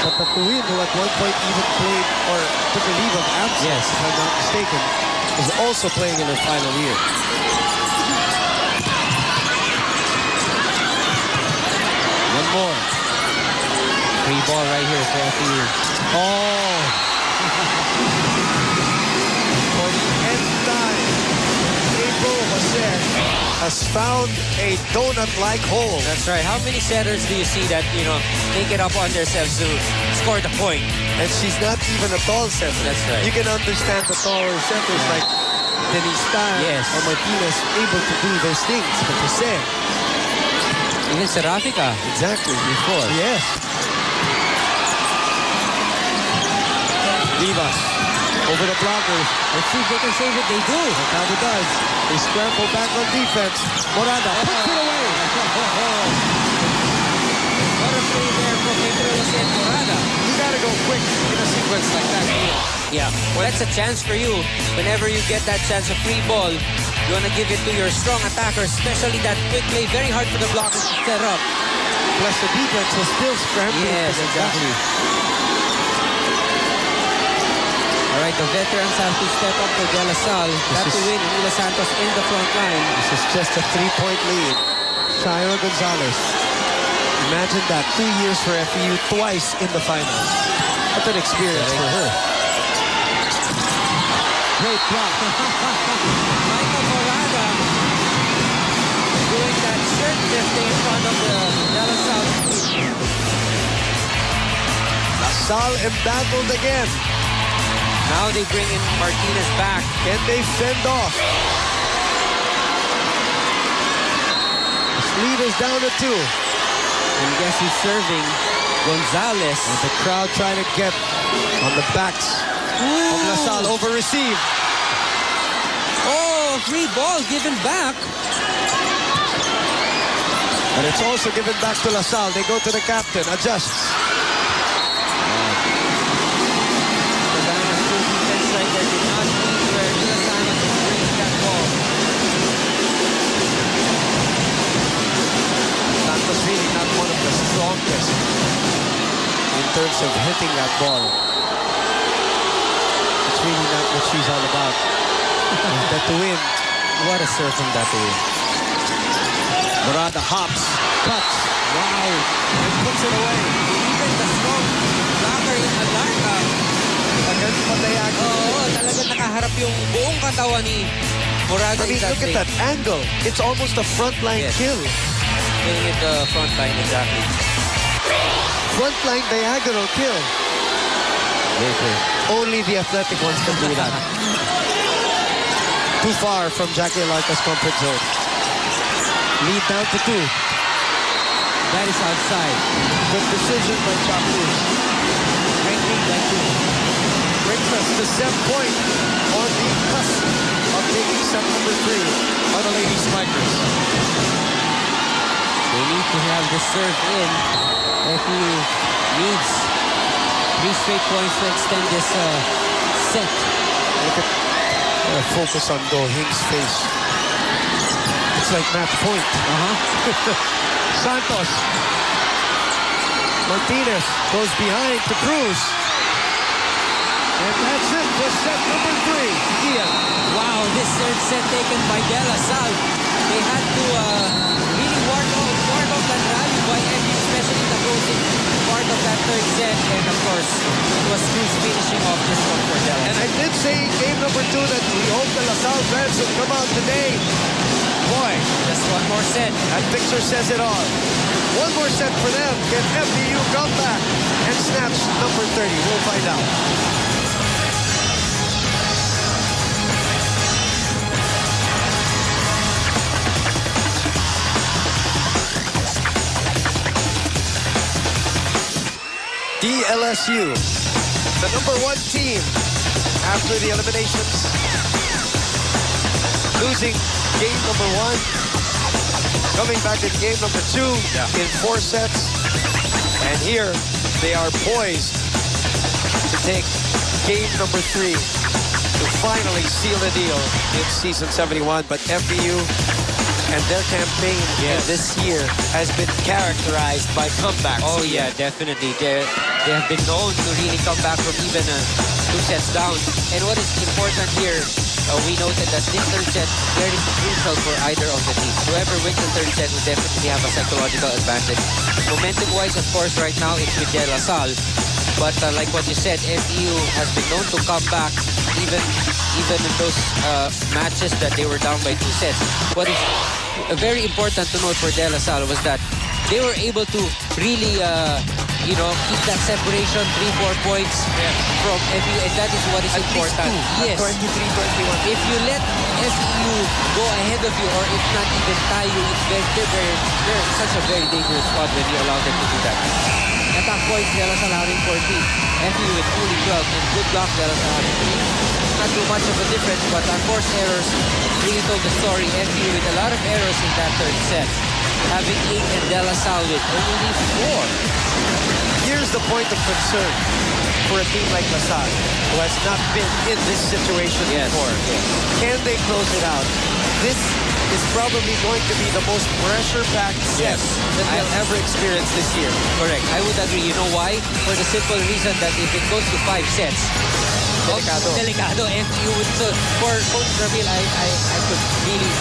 but the Tuwin, who at one point even played or took a leave of absence, Yes. if I'm not mistaken, is also playing in her final year. One more. Free ball right here for FEU. Oh! For the nth time, April Jose has found a donut-like hole. That's right. How many setters do you see that, take it up on themselves to score the point? And she's not even a tall center. That's right. You can understand the taller centers like Denise Tan Yes. or Martinez able to do those things. But Jose, Even Serafika. exactly, before. Yes. Vivas over the blockers. Let's see if they can save it. They do. Mercado does. They scramble back on defense. Morada puts it away. What a play there from Pedro and Morada. You gotta go quick in a sequence like that. Yeah, that's a chance for you. Whenever you get that chance of free ball, you want to give it to your strong attacker, especially that quick play. Very hard for the blockers to set up. Plus the defense was still scrambling. Yes, to get back. exactly. All right, the veterans have to step up for De La Salle. Got to win Manilla Santos in the front line. This is just a 3-point lead. Shira Gonzalez. Imagine that. 2 years for FEU, twice in the finals. What an experience for her. great block. Michael Morada doing that shirt lifting in front of the De La Salle. LaSalle embattled again. Now they bring in Martinez back. Can they fend off? This lead is down to 2. And guess who's serving? Gonzalez. And the crowd trying to get on the backs of LaSalle. Over receive. Oh, free ball given back. And it's also given back to LaSalle. They go to the captain. Adjusts. Savannah's full defense right there did not need where De La Salle is bringing that ball. Santos really not one of the strongest in terms of hitting that ball. It's really not what she's all about. That to win. What a serve from that to win. Morada hops, cuts, Wow. and puts it away. Even the strong blocker in Alarca. Again, Patayaki. Oo, talagang nakaharap yung buong katawan ni Morada. I mean, look at that angle. It's almost a frontline Yes. kill. Playing it the front line, exactly. Frontline diagonal kill. Only the athletic ones can do that. Too far from Jackie Alarca's comfort zone. Lead down to 2. That is outside. Good decision by Chapuz. Great lead by 2. Brings us to set point on the cusp of taking set number 3 on the Lady Spikers. They need to have the serve in. FU needs 3 straight points to extend this set. Look at focus on Do Hing's face. It's like match point. Santos. Martinez goes behind to Cruz. And that's it for set number 3. Ian. Wow, this third set taken by De La Salle. They had to really ward off that rally by FU, especially the closing part of that third set. And of course, it was Cruz finishing off this one for De La And Salle. I did say in game number 2 that we hope the LaSalle fans will come out today. Boy, Just one more set. that picture says it all. One more set for them. Can FDU come back and snatch number 30? We'll find out. DLSU, the number 1 team after the eliminations, losing game number 1, coming back in game number 2 in 4 sets, and here they are poised to take game number 3 to finally seal the deal in season 71. But FDU and their campaign this year has been characterized by comebacks. Oh yeah, definitely. They have been known to really come back from even 2 sets down. And what is important here, we noted that this third set very crucial for either of the teams. Whoever wins the third set will definitely have a psychological advantage. Momentum-wise, of course, right now it's with De La Salle. But like what you said, FEU has been known to come back even in those matches that they were down by 2 sets. What is very important to note for De La Salle was that they were able to really keep that separation 3-4 points from FEU, and that is what is important. Yes. 23-21. If you let FEU go ahead of you, or if not even tie you, they're such a very dangerous spot when you allow them to do that. Attack points, De La Salle having 14. FEU with only 12. And good luck, De La Salle having 3. Not too much of a difference, but unforced errors really told the story. FEU with a lot of errors in that third set. Having 8 and De La Salle with only 4. Here's the point of concern for a team like LaSalle, who has not been in this situation before. Yes. Can they close it out? This is probably going to be the most pressure-packed set that they'll ever experience this year. Correct. I would agree. You know why? For the simple reason that if it goes to 5 sets, delicado. And you would, for Coach Ramil, I could really,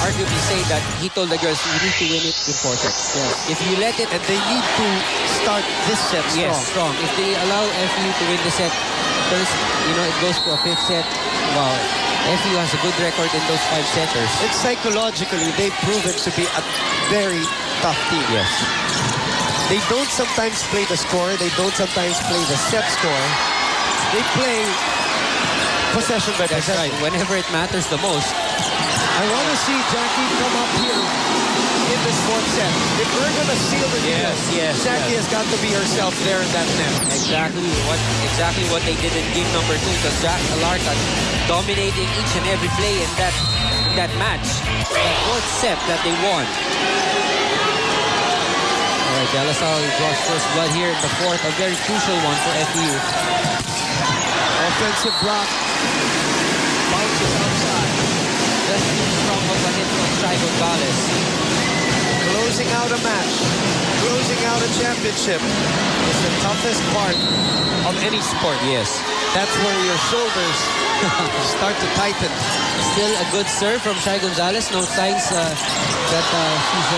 arguably say that he told the girls, you need to win it in 4 sets. Yes. If you let it, And they need to start this set strong. yes, strong. If they allow FEU to win the set, Santos, it goes for a 5th set. Wow, FEU has a good record in those 5 setters. And psychologically, they've proven to be a very tough team. Yes. They don't sometimes play the score. They don't sometimes play the set score. They play possession by That's possession. right. Whenever it matters the most. I want to see Jackie come up here in this 4th set. If we're going to seal the deal, Jackie has got to be herself there in that net. Exactly what they did in game number 2. Because Jack Alarca dominating each and every play in that match. That 4th set that they won. All right, LaSalle draws first blood here in the 4th. A very crucial one for FEU. Offensive block. Bounces outside. Just too strong of a hit from Shai Gonzalez. Closing out a match. Closing out a championship is the toughest part of any sport. Yes. That's where your shoulders start to tighten. Still a good serve from Shai Gonzalez. No signs that she's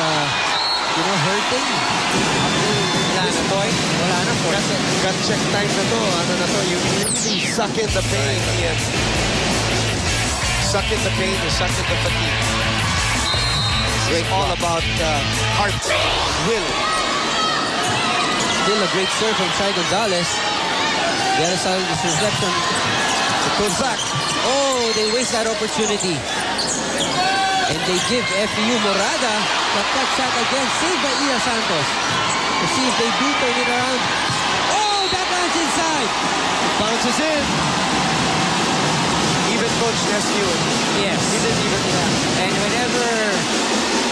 hurting. Last point. Wala na. Got check time na to. Ano na to? You really suck in the pain. Yes. Suck in the pain, you suck in the fatigue. It's all about heart, will. Still a great serve from Shai Gonzalez. The other side of this reception. It goes back. Oh, they waste that opportunity. And they give FEU Morada. But that shot again, saved by Manilla Santos. To see if they do turn it around. Oh, that lands inside. It bounces in. Even Coach Ness knew it. Yes. He didn't even laugh. And whenever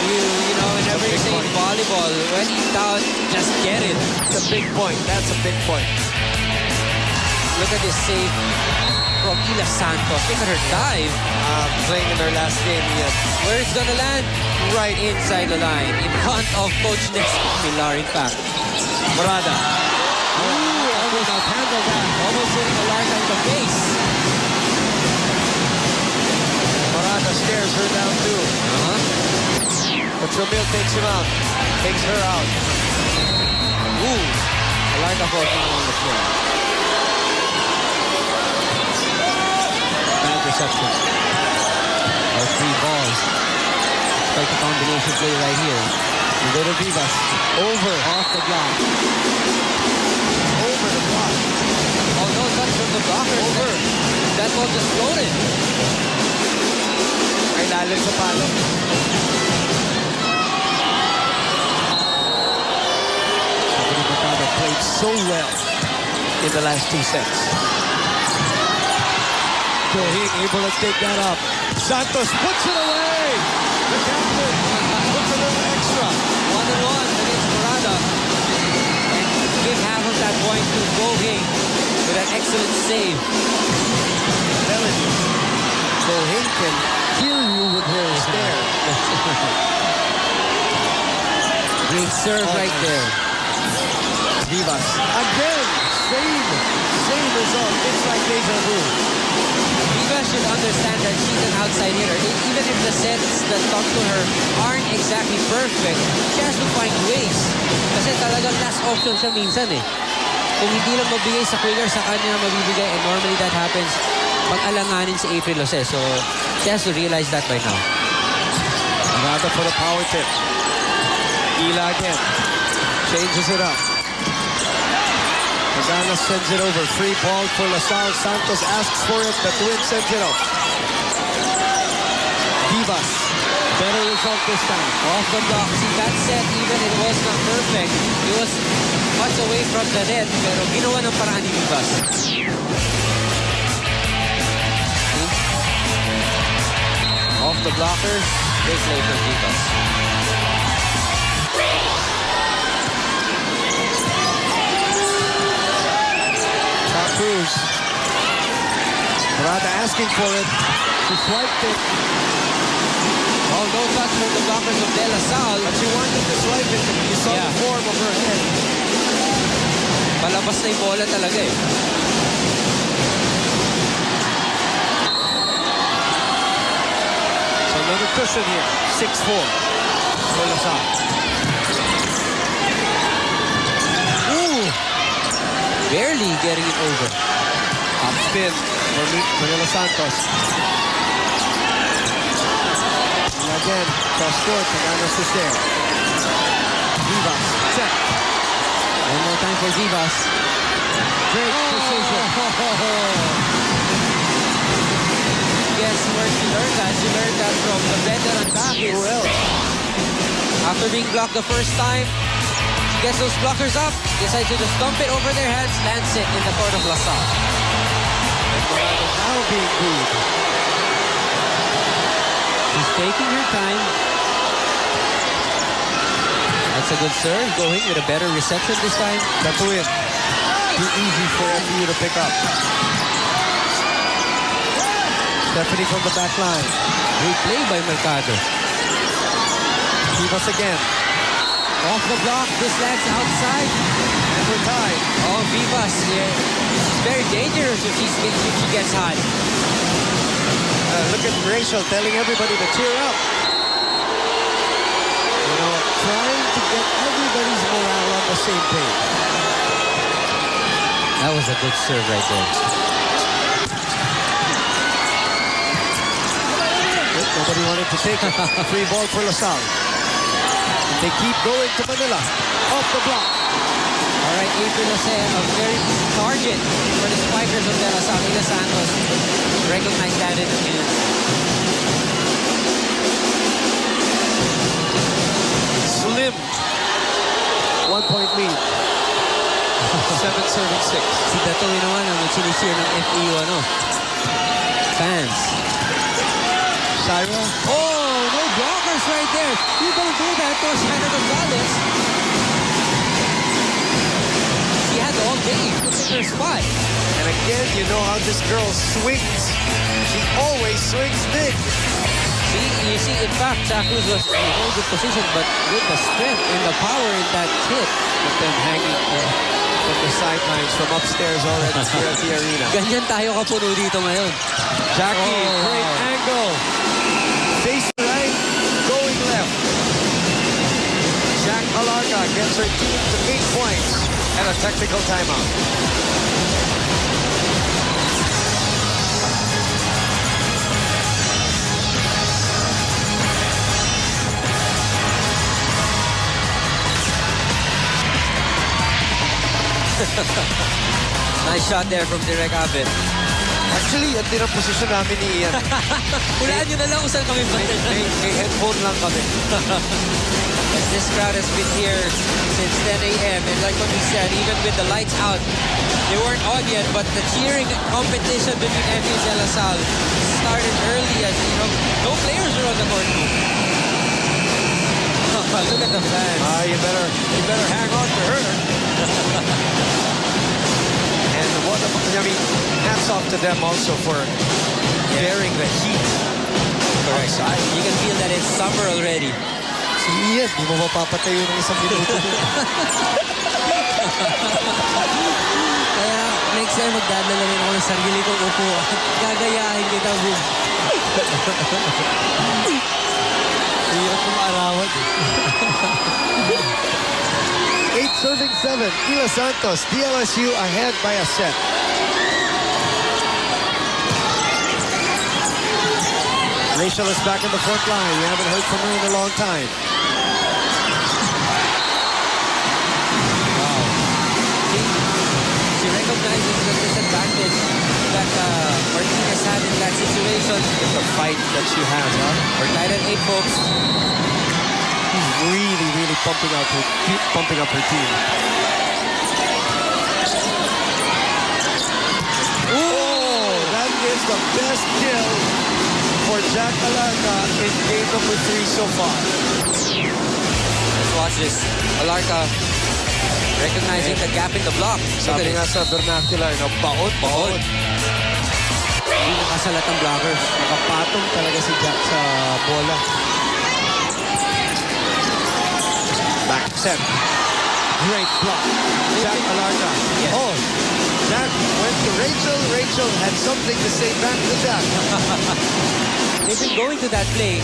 whenever you say in volleyball, when in doubt, just get it. It's a big point. That's a big point. Look at this save from Manilla Santos. Look at her dive. Playing in her last game, yes. Where it's gonna land? Right inside the line. In front of Coach Ness Pilar, in fact. Morada. Ooh, almost outhandled that. Almost hitting the line on the face. Morada stares her down too. But Ramil takes him out. Takes her out. Ooh. Alarca falling on the floor. Bad reception. Or 3 balls. It's like a combination play right here. Little Vivas. Over. Off the block. Over the block. Oh no, touch from the blocker. Over. That ball just floated. Ay lalim sa palo. Played so well in the last 2 sets. Gohing able to take that up. Santos puts it away. The captain puts a little extra. 1-on-1 against Morada. And give half of that point to Gohing with an excellent save. Telling you, Gohing can kill you with her stare. Great serve right there. Vivas. Again, same result. It's like deja vu. Vivas should understand that she's an outside hitter. Even if the sets that come to her aren't exactly perfect, she has to find ways. Kasi talagang last option siya minsan eh. Kung hindi lang mabigay sa quicker, sa kanya na mabibigay. And normally that happens pag alanganin si April Jose. So she has to realize that by now. Morada for the power tip. Ila again. Changes it up. Magana sends it over. Free ball for LaSalle. Santos asks for it. The twin sends it up. Vivas. Better result this time. Off the block. See, that set, even it was not perfect. It was much away from the net. Pero ginawa ng paraan ni Vivas. Off the blockers. Great play from Vivas. Cruz. Morada asking for it. She swiped it. Oh, no touch from the blockers of LaSalle. But she wanted to swipe it. You saw the form of her head. Palabas na yung bola talaga eh. So another cushion here. 6-4 for LaSalle. Ooh! Barely getting it over. Top spin for Manilla Santos. And again, cross court, Taganos is there. Vivas, check. One more time for Vivas. Great precision. Guess where she learned that? She learned that from the veteran Dakis. Who else? After being blocked the first time, she gets those blockers up, decides to just dump it over their heads, lands it in the court of LaSalle. Now being booed. She's taking her time. That's a good serve, going with a better reception this time. That's a win. Too easy for FU to pick up. Stephanie from the back line. Great play by Mercado. Vivas again. Off the block, this lands outside. And we're tied. Oh, Vivas, yeah. She's very dangerous if she gets hot. Look at Rachel telling everybody to cheer up. You know, trying to get everybody's morale on the same page. That was a good serve right there. Nobody wanted to take it. Free ball for LaSalle. They keep going to Manila. Off the block. All right, April Salle, a very target for the spikers of the LaSalle. Manilla Santos recognize that in a minute. Slim. 1 point lead. 7 serving 6. Si Datoy naman ang sinisir ng FEU fans. Syra. Oh, no blockers right there. You don't do that to Shannon Gonzalez. She had all day to pick her spot. And again, you know how this girl swings. She always swings big. You see, in fact, Cruz was in a very good position, but with the strength and the power in that hit, But then hanging from the sidelines from upstairs already here at the arena. ganyan tayo kapuno dito ngayon. Jackie, Oh, great wow. angle. Face right, going left. Jack Alarga gets her team to 8 points and a technical timeout. Nice shot there from Direk Abet. Actually, yan din ang posisyon namin ni Ian. Hulaan nyo na lang kung saan kami May headphone lang kami. This crowd has been here since 10 a.m. And like what we said, even with the lights out, they weren't on yet, but the cheering competition between FU and LaSalle started early as, you know, no players were on the court. Look at the fans. You better hang on to her. And what I mean, hats off to them also for bearing the heat. Correct. You can feel that it's summer already. Si Ian, di mo mapapatayo ng isang minuto. Kaya next time magdadala rin ako ng sarili kong upo. Gagayahin kita, Boom. Hirap kong arawan. 8 serving 7. Manilla Santos, DLSU ahead by a set. Rachel is back in the front line. We haven't heard from her in a long time. Wow. She recognizes the disadvantage that Martinez had in that situation. It's a fight that she has, huh? We're tied at 8, folks. She's really pumping up her team. Oh, that is the best kill for Jack Alarca in game number 3 so far. Let's watch this. Alarca recognizing the gap in the block. Sabi nga sa vernacular, no, baon. Hindi nakasalat ang blockers. Nakapatong talaga si Jack sa bola. Back set. Great block. Jack Alarca. Yes. Oh, Jack went to Rachel. Rachel had something to say back to Jack. They've been going to that play.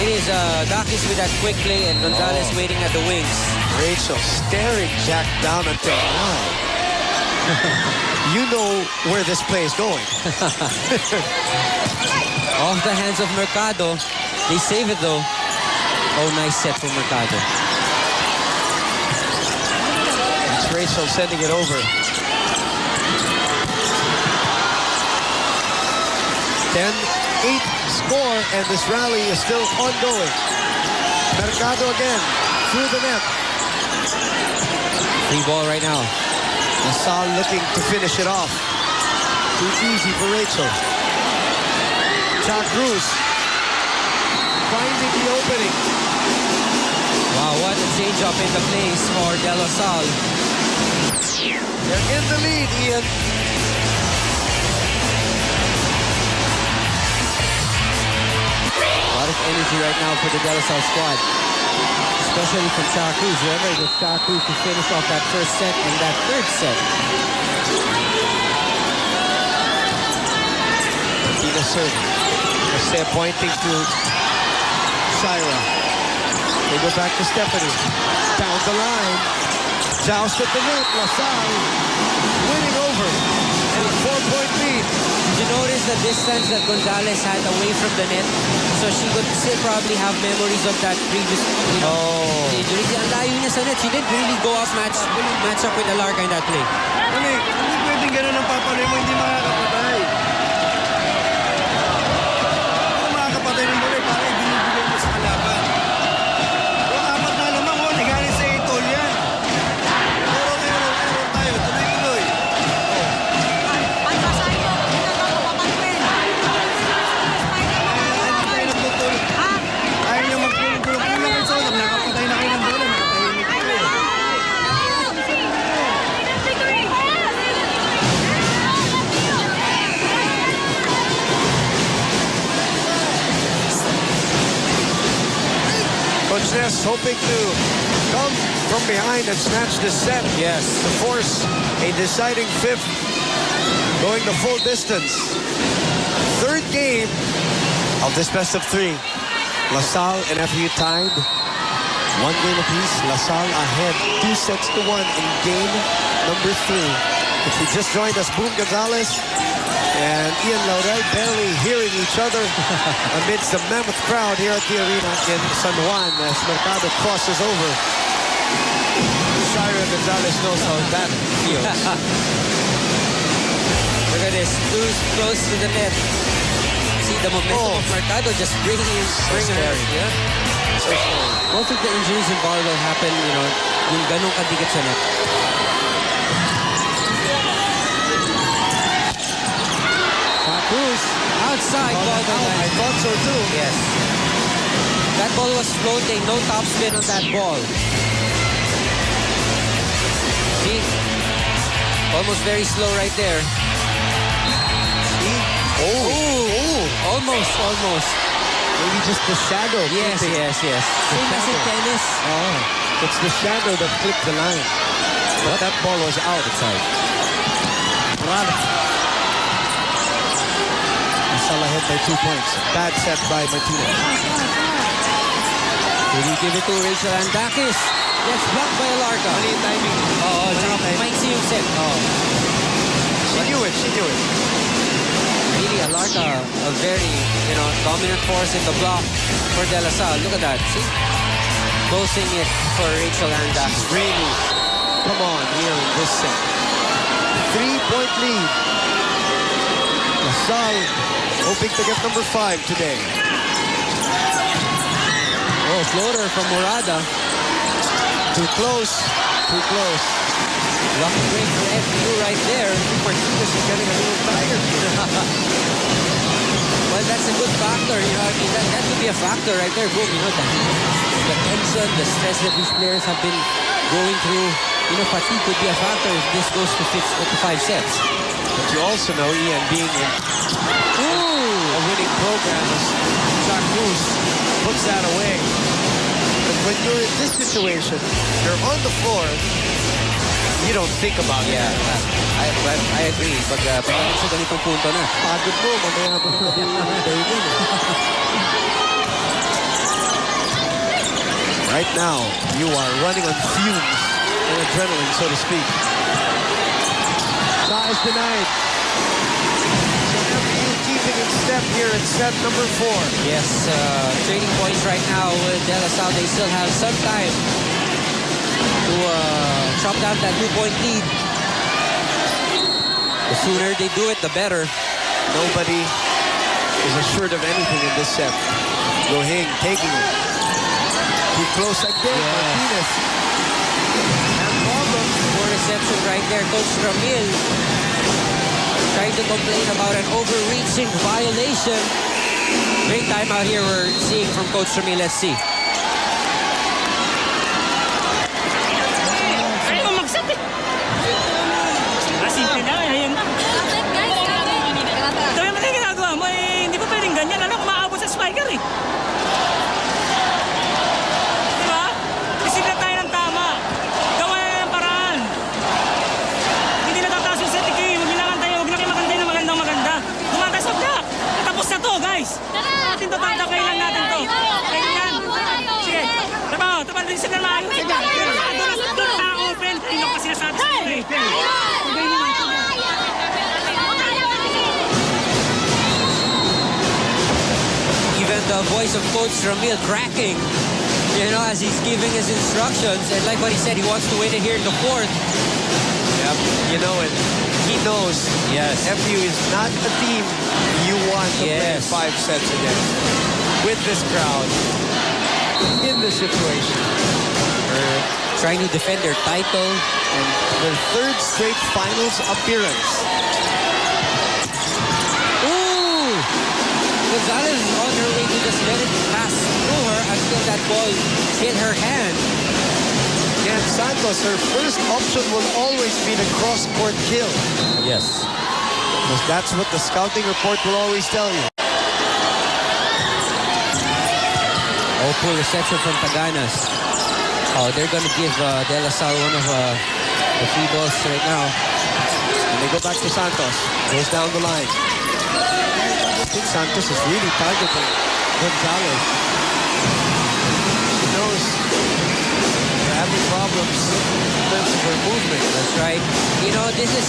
It is Dakis with that quick play and Gonzalez waiting at the wings. Rachel staring Jack down until now. you know where this play is going. Off the hands of Mercado. They save it though. Oh, nice set from Mercado. It's Rachel sending it over. 10-8 score, and this rally is still ongoing. Mercado again, through the net. Free ball right now. LaSalle looking to finish it off. Too easy for Rachel. Cruz finding the opening. Wow, what a change up in the place for De La Salle. They're in the lead, Ian. A lot of energy right now for the De La Salle squad. Especially from Cruz. Remember, it was Cruz to finish off that first set and that third set. Martina serving. They're pointing to Syra. They go back to Stephanie. Down the line. Joust at the net. LaSalle winning over. And a 4-point lead. Did you notice the distance that Gonzalez had away from the net? So she could still probably have memories of that previous, injury. Ang layo niya sa net. She didn't really go off match up with Alarca in that play. Hindi pwedeng ganun ang papaloy mo, hindi makakapatay. Kung makakapatay ng muli, parang ibinibigay mo sa kalaban. Kung apat na lamang, galing sa itol yan. Meron tayo, tuloy-tuloy. Ayaw niyo magpulong-pulong sa ulam, nakapatay na kayo ng bola, nakatahimik kayo. Coach Ness hoping to come from behind and snatch this set. Yes. To force a deciding fifth, going the full distance. Third game of this best of three. LaSalle and FU tied. One game apiece. LaSalle ahead 2-1 in game number 3. If you just joined us, Boom Gonzalez and Ian Laurel barely hearing each other amidst the mammoth crowd here at the arena in San Juan as Mercado crosses over. Syra Gonzalez knows how that feels. Look at this. Too close to the net. See the momentum of Mercado just bringing her. Yeah. Most of the injuries in volleyball happen, yung ganong kadikit sa net. Cruz outside ball. I thought so too. Yes. That ball was floating. No topspin on that ball. See? Almost very slow right there. See? Almost. Maybe just the shadow. Yes. Same as in tennis. It's the shadow that flipped the line. But that ball was outside. LaSalle ahead by 2 points. Bad set by Martinez. Will you give it to Rachel Andakis? Yes, blocked by Alarca. Mali yung timing. Maiksi yung set. She knew it. Really, Alarca, a very, dominant force in the block for De La Salle. Look at that. See? Closing it for Rachel Andakis. Really come on here in this set. 3-point lead. LaSalle hoping to get number 5 today. Floater from Morada. Too close. Lucky break for FU right there. Martinez is getting a little tired. Well, that's a good factor. That could be a factor right there. Boom, the tension, the stress that these players have been going through. Fatigue could be a factor if this goes to 5 sets. But you also know, Ian, being in a winning program as Cruz puts that away. But when you're in this situation, you're on the floor, you don't think about it. Yeah, I agree. Pag sa ganitong punto na. Pagod mo, mamaya mo Right now, you are running on fumes and adrenaline, so to speak. Salle was denied. So FU keeping in step here in set number 4. Yes, trading points right now with LaSalle. They still have some time to chop down that 2-point lead. The sooner they do it, the better. Nobody is assured of anything in this set. Gohing taking it. Too close again, Martinez. And problem. Poor reception right there. Coach Ramil trying to complain about an overreaching violation. Great timeout here we're seeing from Coach Ramil. Let's see. Ay, mamagsat eh. Simple na, ayun na. Ito yung ginagawa mo eh, hindi pa pwedeng ganyan. Ano kung maabot sa spiker eh. Diba? Isip na tayo ng tama. Gawa na ng paraan. Hindi natataas yung set eh. Huwag nilang antayin, huwag na kayo makantay na maganda. Kumanta sa block. Tapos na to, guys. Natin to, tatapay lang natin to. Ganyan. Sige. Tapos din sila maayos. Doon na open. Hindi ko kasi nasabi sa iyo eh. Even the voice of Coach Ramil cracking, you know, as he's giving his instructions. And like what he said, he wants to win it here in the 4th. Yep, you know it. He knows. Yes. FU is not a team you want to play 5 sets against. With this crowd, in this situation. Trying to defend their title. And their 3rd straight finals appearance. Ooh! Gonzalez is on her way to just let it pass through her until that ball hit her hand. And Santos, her first option will always be the cross-court kill. Yes. Because that's what the scouting report will always tell you. Oh, poor reception from Taganas. Oh, they're going to give De La Salle one of the free balls right now. And they go back to Santos. Goes down the line. I think Santos is really targeting Gonzalez. She knows they're having problems in terms of her movement. That's right. You know, this is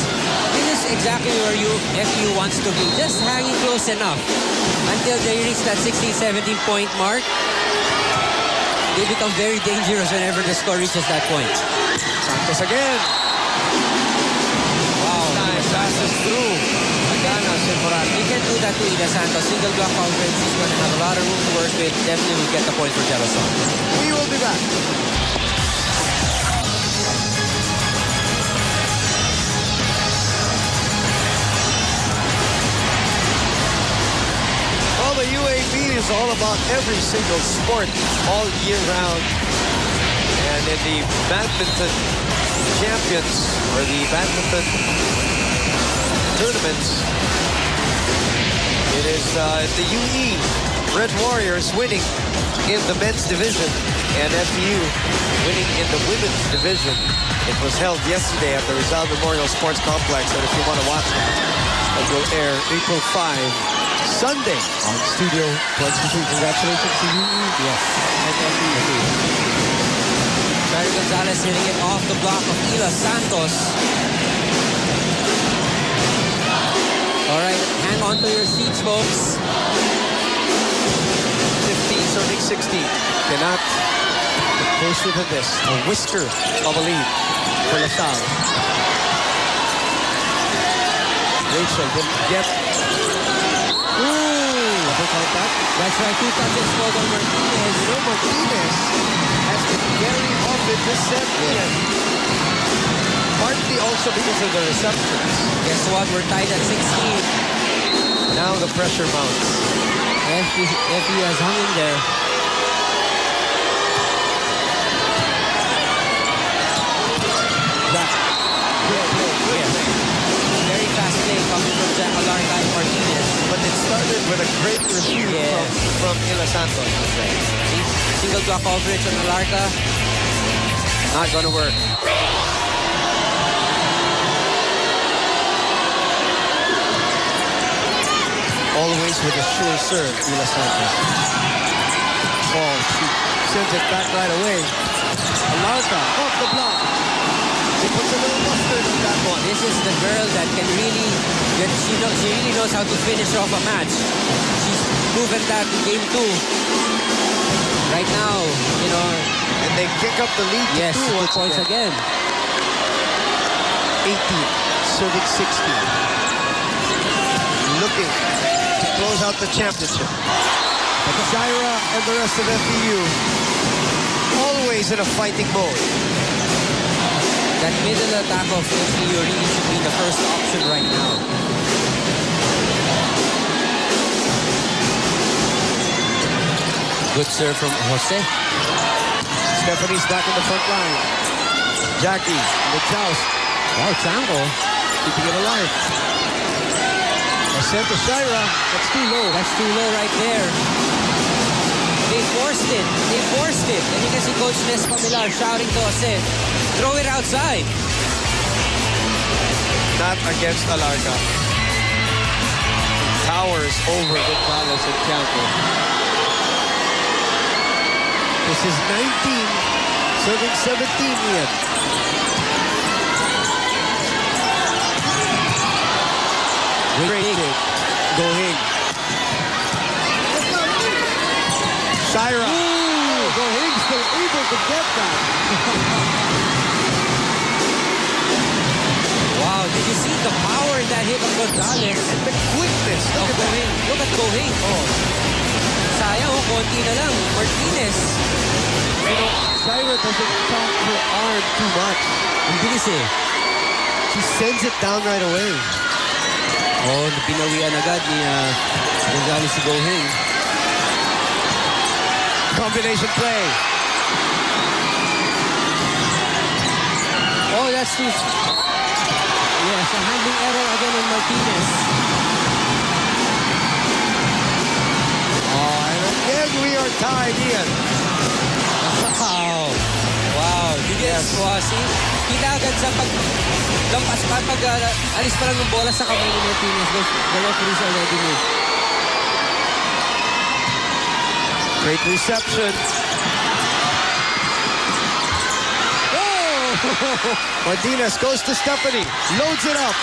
exactly where FU wants to be. Just hanging close enough until they reach that 16-17 point mark. They become very dangerous whenever the score reaches that point. Santos again. Wow. Time passes through. He can do that to Ida Santos. Single block coverage. He's going to have a lot of room to work with. Definitely will get the point for De La Salle. We will be back. Well, the UAAP is all about every single sport all year round. And in the badminton champions, or the badminton tournaments, it is the UE Red Warriors winning in the men's division and FU winning in the women's division. It was held yesterday at the Rizal Memorial Sports Complex, and if you want to watch it will air April 5, Sunday on Studio 23. Congratulations to UE. Yes. And FU. Barry Gonzalez hitting it off the block of Manilla Santos. All right, hang on to your seats, folks. 15 serving 16. Cannot get closer than this. A whisker of a lead for LaSalle. Rachel didn't get. Ooh! Double contact. That's right, 2 touches for Martinez. You know, Martinez has been very off in this set. Partly also because of the receptions. Guess what? We're tied at 16. Now the pressure mounts. FU has hung in there. That good. Very fast play coming from Jack Alarca and Martinez. But it started with a great review from Manilla Santos. Single block coverage on Alarca. Not gonna work. Always with a sure serve, Manilla Santos. Ball, she sends it back right away. Alarca off the block. She puts a little mustard on that one. This is the girl that can really, she really knows how to finish off a match. She's proven that in game 2. Right now, you know. And they kick up the lead to Yes, 2 2 once points again. 18, serving 16. Looking to close out the championship. But Zaira and the rest of FEU always in a fighting mode. That middle attack of FEU really should be the first option right now. Good serve from Jose. Stephanie's back in the front line. Jackie, the joust. Wow, Chango. Keeping it alive. Jose to Zaira. That's too low. That's too low right there. They forced it. They forced it. And you can see Coach Nes Pamilar shouting to Jose, throw it outside. Not against Alarca. Towers over Gonzalez and Chango. This is 19, serving 17, Ian. Great kick. Gohing. Zaira. Gohing still able to get that. Wow, did you see the power in that hit of Gonzalez? And the quickness. Look at Gohing. Look at Gohing. Oh. Sayang, konti na lang. Martinez. You know, Zaira doesn't talk her arm too much. Ang bilis eh. She sends it down right away. Oh, pinawian agad ni Gonzalez si Gohing. Combination play. Oh, that's too... Yes, a handling error again on Martinez. Oh, and again we are tied, Ian. Wow. Wow. Yes. Wow, see? Kita agad sa lampas pa, alis pa lang ng bola sa kamay ni Martinez. The referees already knew. Great reception. Martinez goes to Stephanie, loads it up,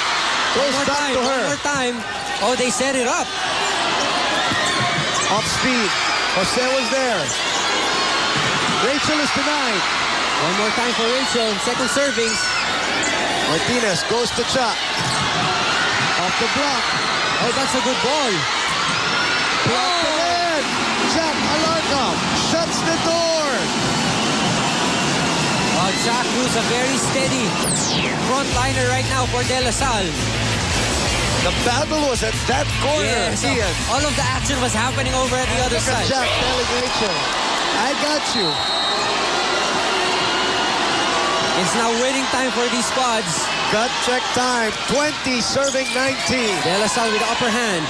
goes back to her. One more time. Oh, they set it up. Off speed. Jose was there. Rachel is denied. One more time for Rachel. Second serving. Martinez goes to Chuck. Off the block. Oh, that's a good ball. Blocked again. Chuck Alarca shuts the door. Jack Cruz, a very steady frontliner right now for LaSalle. The battle was at that corner, Yes, Ian. all of the action was happening over at the other Look at side. Jack telling Rachel, I got you. It's now winning time for these squads. Gut check time, 20 serving 19. LaSalle with the upper hand.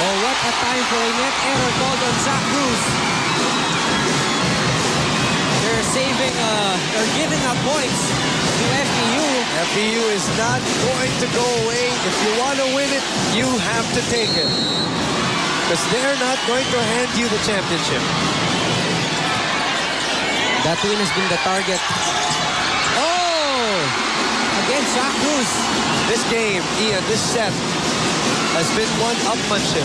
Oh, what a time for a net error called on Jack Cruz. They're saving, they're giving up points to FEU. FEU is not going to go away. If you want to win it, you have to take it. Because they're not going to hand you the championship. That win has been the target. Oh! Again, Jack Cruz. This game, Ian, this set has been one-upmanship.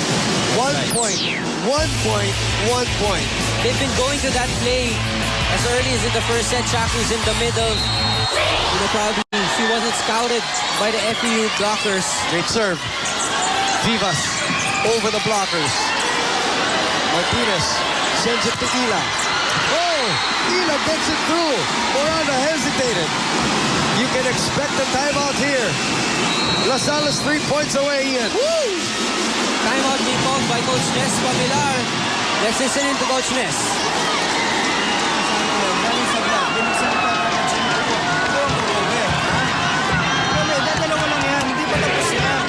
1 point, 1 point, 1 point. They've been going to that play as early as in the first set. Jack Cruz in the middle. You know, probably she wasn't scouted by the FEU blockers. Great serve. Vivas over the blockers. Martinez sends it to Ila. Oh! Ila gets it through. Miranda hesitated. You can expect a timeout here. LaSalle is 3 points away, Ian. Woo! Timeout being called by Coach Nes Pamilar. Let's listen in to Coach Nes. Dadalawa lang yan, hindi pa tapos yan.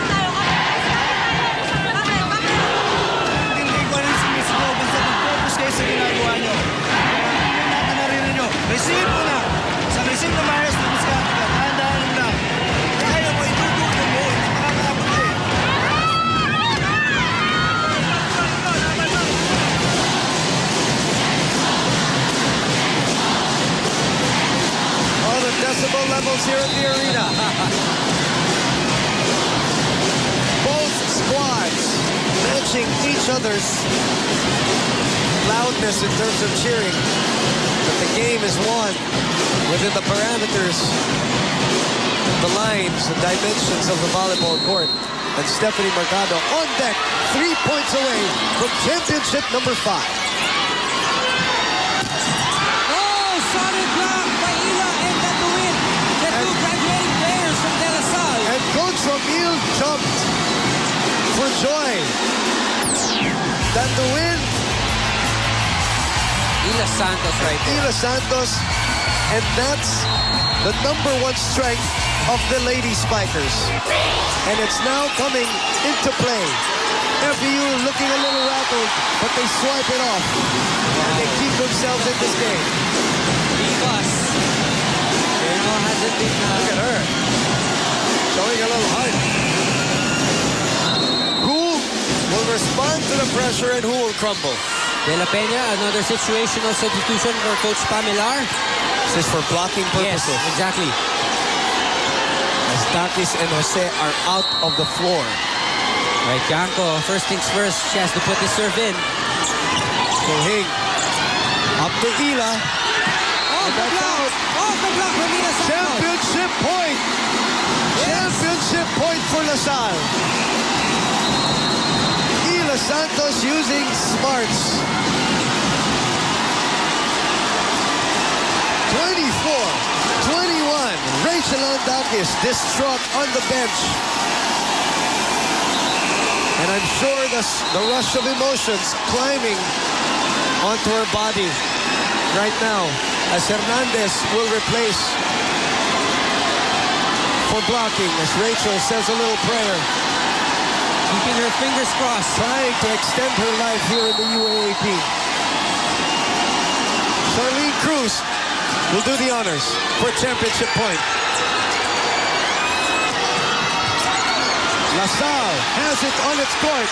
Hindi ko rin sumisigaw, basta mag-focus kayo sa ginagawa nyo. Hindi natin narinig nyo. Receive mo na. Sa receive na maayos, tapos ka. Dahan-dahan lang. Kaya mo, itutulong mo. Hindi makakaabot eh. others loudness in terms of cheering. But the game is won within the parameters, the lines, the dimensions of the volleyball court. And Stephanie Mercado on deck, 3 points away from championship number 5. Oh, solid block by Ila and that to win. The two graduating players from De La Salle. And Coach Romil jumped for joy. That the win. Ila Santos right there. Manilla Santos, and that's the #1 strength of the Lady Spikers. And it's now coming into play. FEU looking a little rattled, but they swipe it off. And they keep themselves in this game. Vivas. Hasn't been... Look at her. Showing a little heart. Who will respond to the pressure and who will crumble? De La Peña, another situational substitution for Coach Pamilar. This is for blocking purposes. Yes, exactly. As Takis and Jose are out of the floor. Right, Janko, first things first, she has to put the serve in. So Hing, up to Ila. Oh, good block! Oh, good block from Manilla Santos. Championship point! Yes. Championship point for LaSalle. Ila Santos using smarts. 24-21. Rachel Andakis distraught on the bench. And I'm sure the rush of emotions climbing onto her body right now as Hernandez will replace for blocking as Rachel says a little prayer. Keeping her fingers crossed. Trying to extend her life here in the UAAP. Charlene Cruz will do the honors for championship point. LaSalle has it on its court.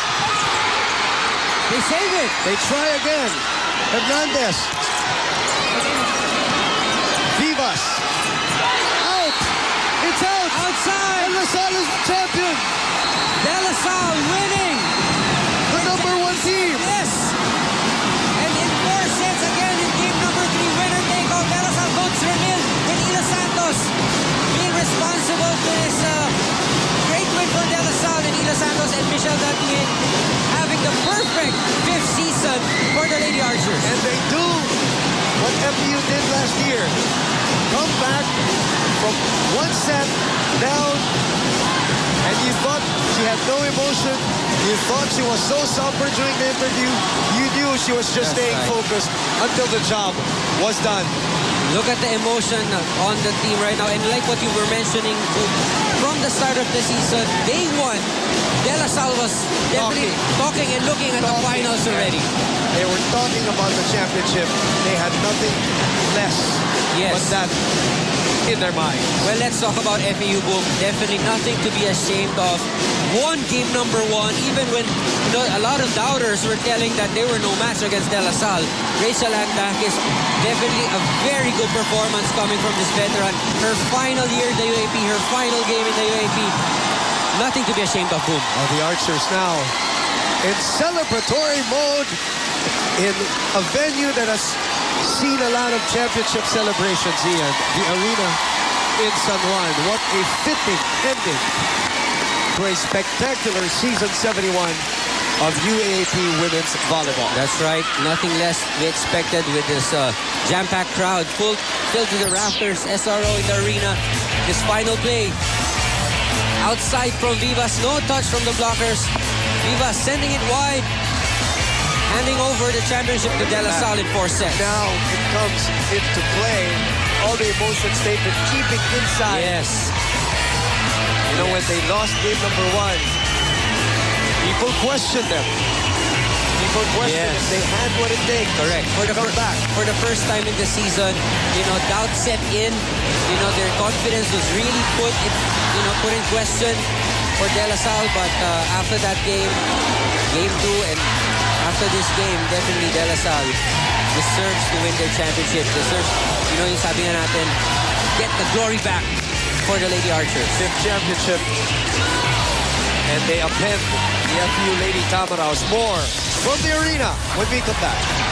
They save it. They try again. Hernandez. Vivas. Out. It's out. Outside. And LaSalle is champion. De La Salle winning. The #1 team. Yes. And in 4 sets again in game number 3, winner take all. De La Salle Coach Romil and Ila Santos being responsible to this great win for De La Salle and Ila Santos and Michelle Datuin having the perfect 5th season for the Lady Archers. And they do what FEU did last year. Come back from 1 set down, and you thought she had no emotion. You thought she was so somber during the interview. You knew she was just staying focused until the job was done. Look at the emotion on the team right now. And like what you were mentioning, from the start of the season, day 1, De La Salle was definitely talking and looking at the finals already. They were talking about the championship. They had nothing less but that in their mind. Well, let's talk about FEU, Boom. Definitely nothing to be ashamed of. Won game number 1, even when a lot of doubters were telling that they were no match against De La Salle. Rachel Andakis, definitely a very good performance coming from this veteran. Her final year in the UAAP, her final game in the UAAP. Nothing to be ashamed of, Boom. Oh, the Archers now in celebratory mode in a venue that has seen a lot of championship celebrations, Ian. The arena in San Juan. What a fitting ending to a spectacular season 71 of UAAP women's volleyball. That's right. Nothing less to be expected with this jam-packed crowd. Filled to the rafters. SRO in the arena. This final play. Outside from Vivas. No touch from the blockers. Vivas sending it wide. Handing over the championship to De La Salle in 4 sets. Now it comes into play. All the emotions they've been keeping inside. Yes. You know, when they lost game number 1, people questioned them. People questioned if they had what it takes. Correct. For the first time in the season, doubt set in. Their confidence was really put in question for De La Salle. But after that game 2, and after this game, definitely De La Salle deserves to win their championship. Deserves, yung sabi nga natin, get the glory back for the Lady Archers. 5th championship. And they append the FEU Lady Tamaraws more from the arena when we come back.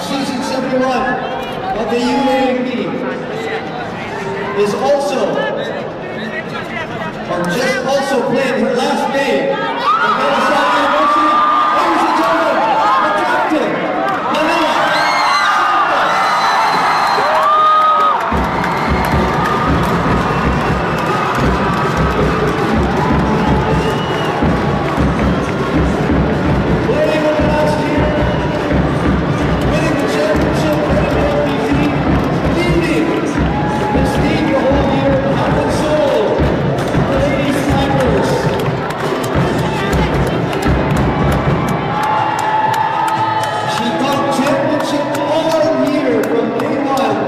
season 71 of the UAAP is also, or just also played her last game at LaSalle University. Ladies and gentlemen, the captain, Manilla Santos. Playing over last year, winning the championship, leading this team the whole year, heart and soul, the ladies snipers. She got championship all year from day one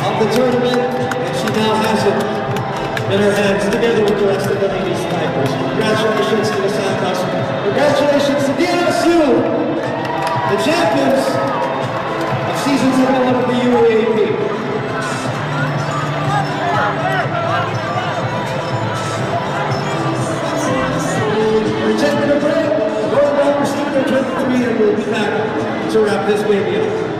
of the tournament, and she now has it in her hands together with the rest of the ladies snipers. Congratulations to the Santos. Congratulations to DLSU, the champions of season 71 of the UAAP. We're taking a break. Going down for Studio 23 and we'll be back to wrap this baby up.